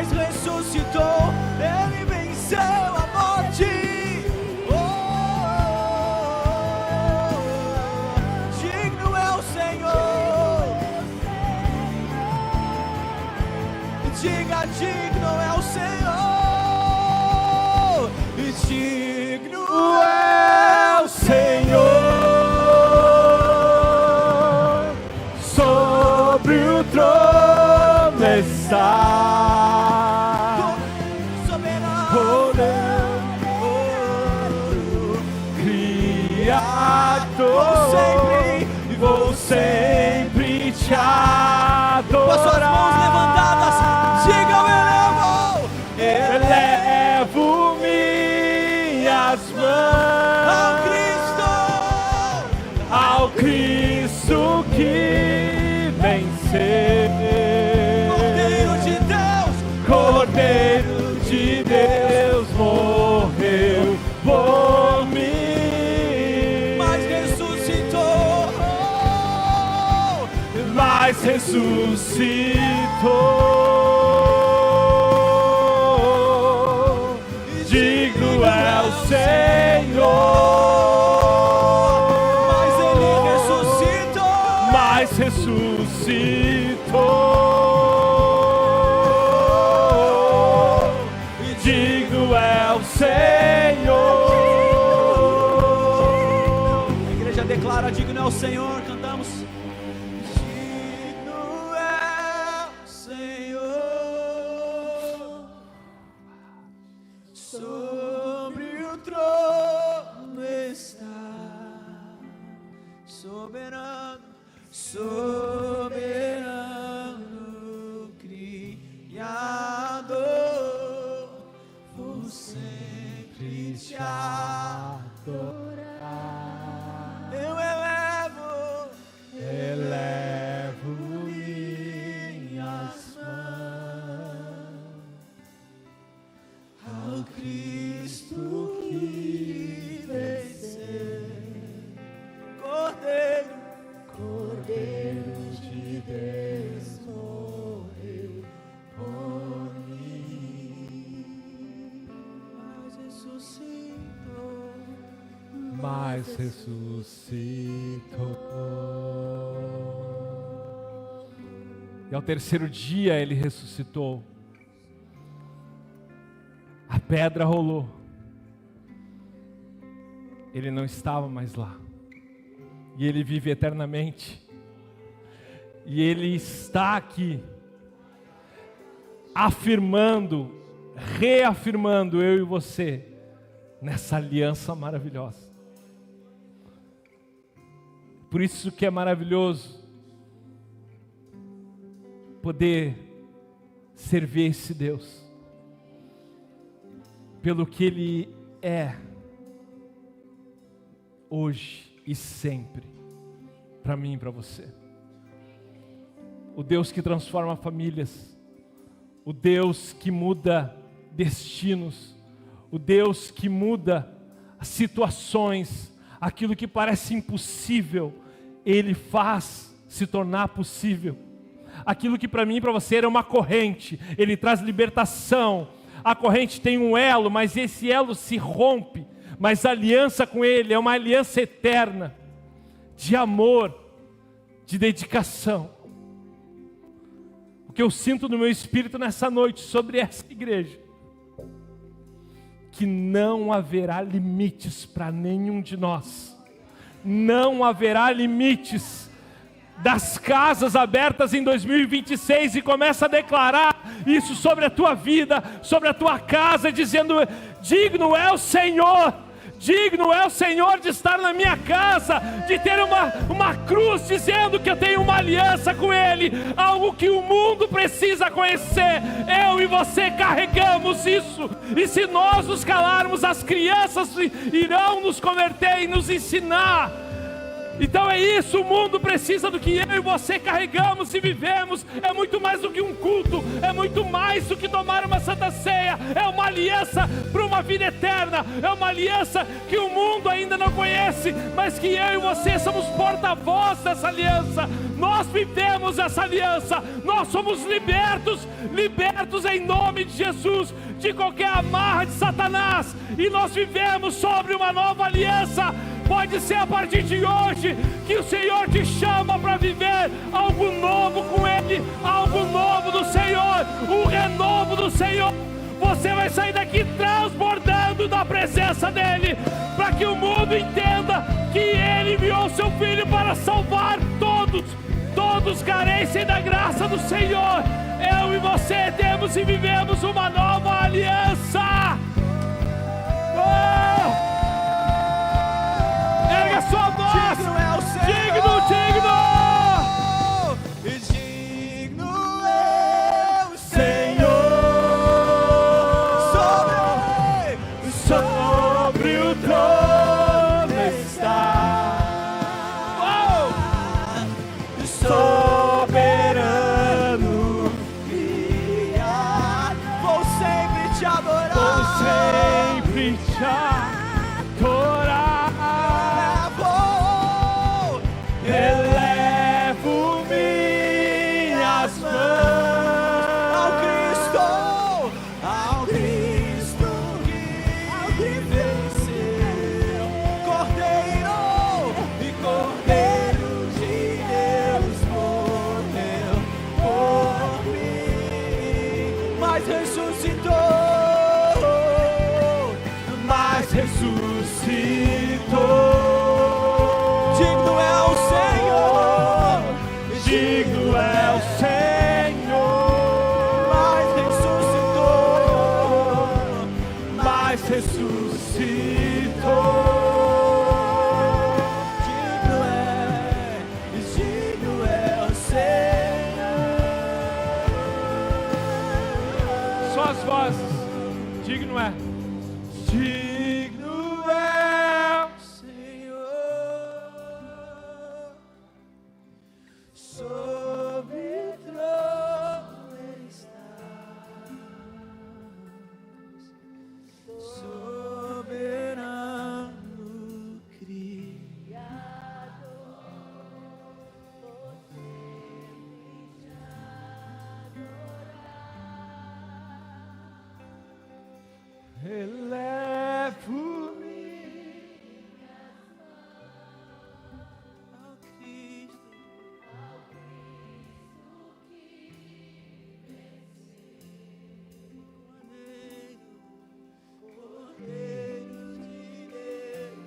Ressuscitou, Ele venceu a morte. Digno é o Senhor. Diga, digno é o Senhor. Digno é o Senhor. Sobre o trono está. Vou sempre te adorar. Com as suas mãos levantadas, diga: eu elevo minhas mãos ao Cristo que venceu. Cordeiro de Deus morreu por mim, mas ressuscitou. Digno é o Senhor. Mas Ele ressuscitou. Digno é o Senhor. A igreja declara: digno é o Senhor. Cantamos. Soberano Criador, vou sempre te adorar. Eu elevo minhas mãos ao Cristo que venceu. Cordeiro de Deus morreu por mim, mas ressuscitou. E ao terceiro dia Ele ressuscitou. A pedra rolou. Ele não estava mais lá. E Ele vive eternamente. E Ele está aqui, afirmando, reafirmando eu e você, nessa aliança maravilhosa. Por isso que é maravilhoso poder servir esse Deus, pelo que Ele é, hoje e sempre, para mim e para você. O Deus que transforma famílias, o Deus que muda destinos, o Deus que muda as situações, aquilo que parece impossível, Ele faz se tornar possível. Aquilo que para mim e para você era uma corrente, Ele traz libertação. A corrente tem um elo, mas esse elo se rompe, mas a aliança com Ele é uma aliança eterna, de amor, de dedicação. O que eu sinto no meu espírito nessa noite sobre essa igreja, que não haverá limites para nenhum de nós, não haverá limites das casas abertas em 2026, e começa a declarar isso sobre a tua vida, sobre a tua casa, dizendo: digno é o Senhor, digno é o Senhor de estar na minha casa, de ter uma cruz dizendo que eu tenho uma aliança com Ele, algo que o mundo precisa conhecer. Eu e você carregamos isso, e se nós nos calarmos, as crianças irão nos converter e nos ensinar. Então é isso, o mundo precisa do que eu e você carregamos e vivemos. É muito mais do que um culto, é muito mais do que tomar uma santa ceia. É uma aliança para uma vida eterna, é uma aliança que o mundo ainda não conhece, mas que eu e você somos porta-voz dessa aliança. Nós vivemos essa aliança, nós somos libertos em nome de Jesus, de qualquer amarra de Satanás, e nós vivemos sobre uma nova aliança. Pode ser a partir de hoje que o Senhor te chama para viver algo novo com Ele, algo novo do Senhor, um renovo do Senhor. Você vai sair daqui transbordando da presença dEle, para que o mundo entenda que Ele enviou seu Filho para salvar todos carecem da graça do Senhor. Eu e você temos e vivemos uma nova aliança. Erga sua voz! Digno é o Senhor! Digno! Digno é o Senhor! Sobre o trono está. Soberano, criado, vou sempre te adorar. Vou sempre te adorar. Elevo minhas mãos Ao Cristo que venceu, Cordeiro de Deus morreu por mim, mas ressuscitou. Digno é o Senhor, digno é o Senhor, mas ressuscitou. Digno é o Senhor. Só as vozes. Digno é. Digno é o Senhor, sobre o trono estás, soberano Criador, elevo ao Cristo Cordeiro de Deus.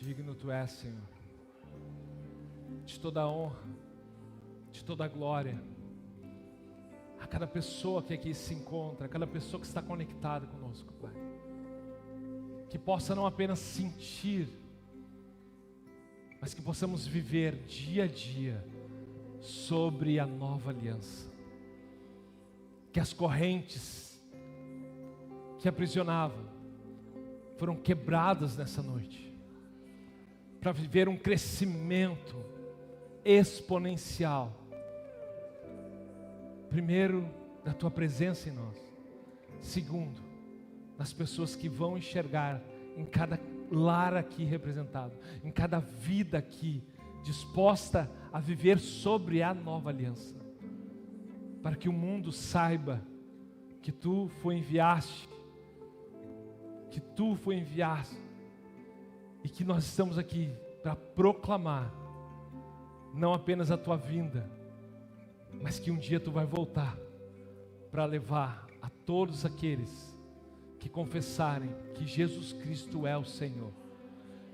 Digno tu és, Senhor, de toda a honra, de toda a glória, a cada pessoa que aqui se encontra, a cada pessoa que está conectada conosco, Pai, que possa não apenas sentir mas que possamos viver dia a dia sobre a nova aliança. Que as correntes que aprisionavam foram quebradas nessa noite, para viver um crescimento exponencial. Primeiro, da tua presença em nós. Segundo, nas pessoas que vão enxergar em cada lar aqui representado, em cada vida aqui disposta a viver sobre a nova aliança, para que o mundo saiba que tu enviaste e que nós estamos aqui para proclamar não apenas a tua vinda, mas que um dia tu vai voltar para levar a todos aqueles que confessarem que Jesus Cristo é o Senhor.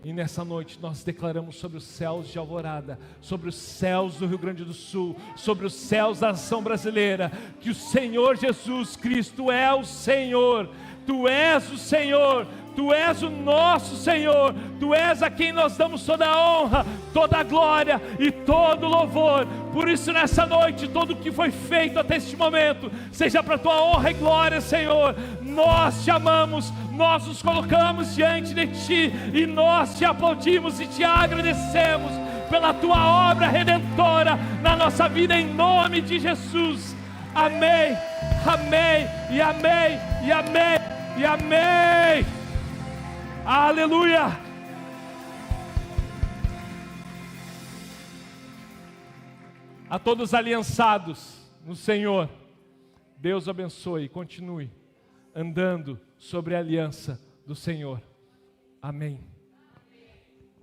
E nessa noite nós declaramos sobre os céus de Alvorada, sobre os céus do Rio Grande do Sul, sobre os céus da nação brasileira, que o Senhor Jesus Cristo é o Senhor. Tu és o Senhor, Tu és o nosso Senhor, Tu és a quem nós damos toda a honra, toda a glória e todo o louvor. Por isso nessa noite, tudo o que foi feito até este momento, seja para a Tua honra e glória, Senhor. Nós Te amamos, nós nos colocamos diante de Ti, e nós Te aplaudimos e Te agradecemos pela Tua obra redentora na nossa vida, em nome de Jesus. Amém, amém, e amém, e amém, e amém. Aleluia. A todos aliançados no Senhor, Deus abençoe e continue andando sobre a aliança do Senhor. Amém.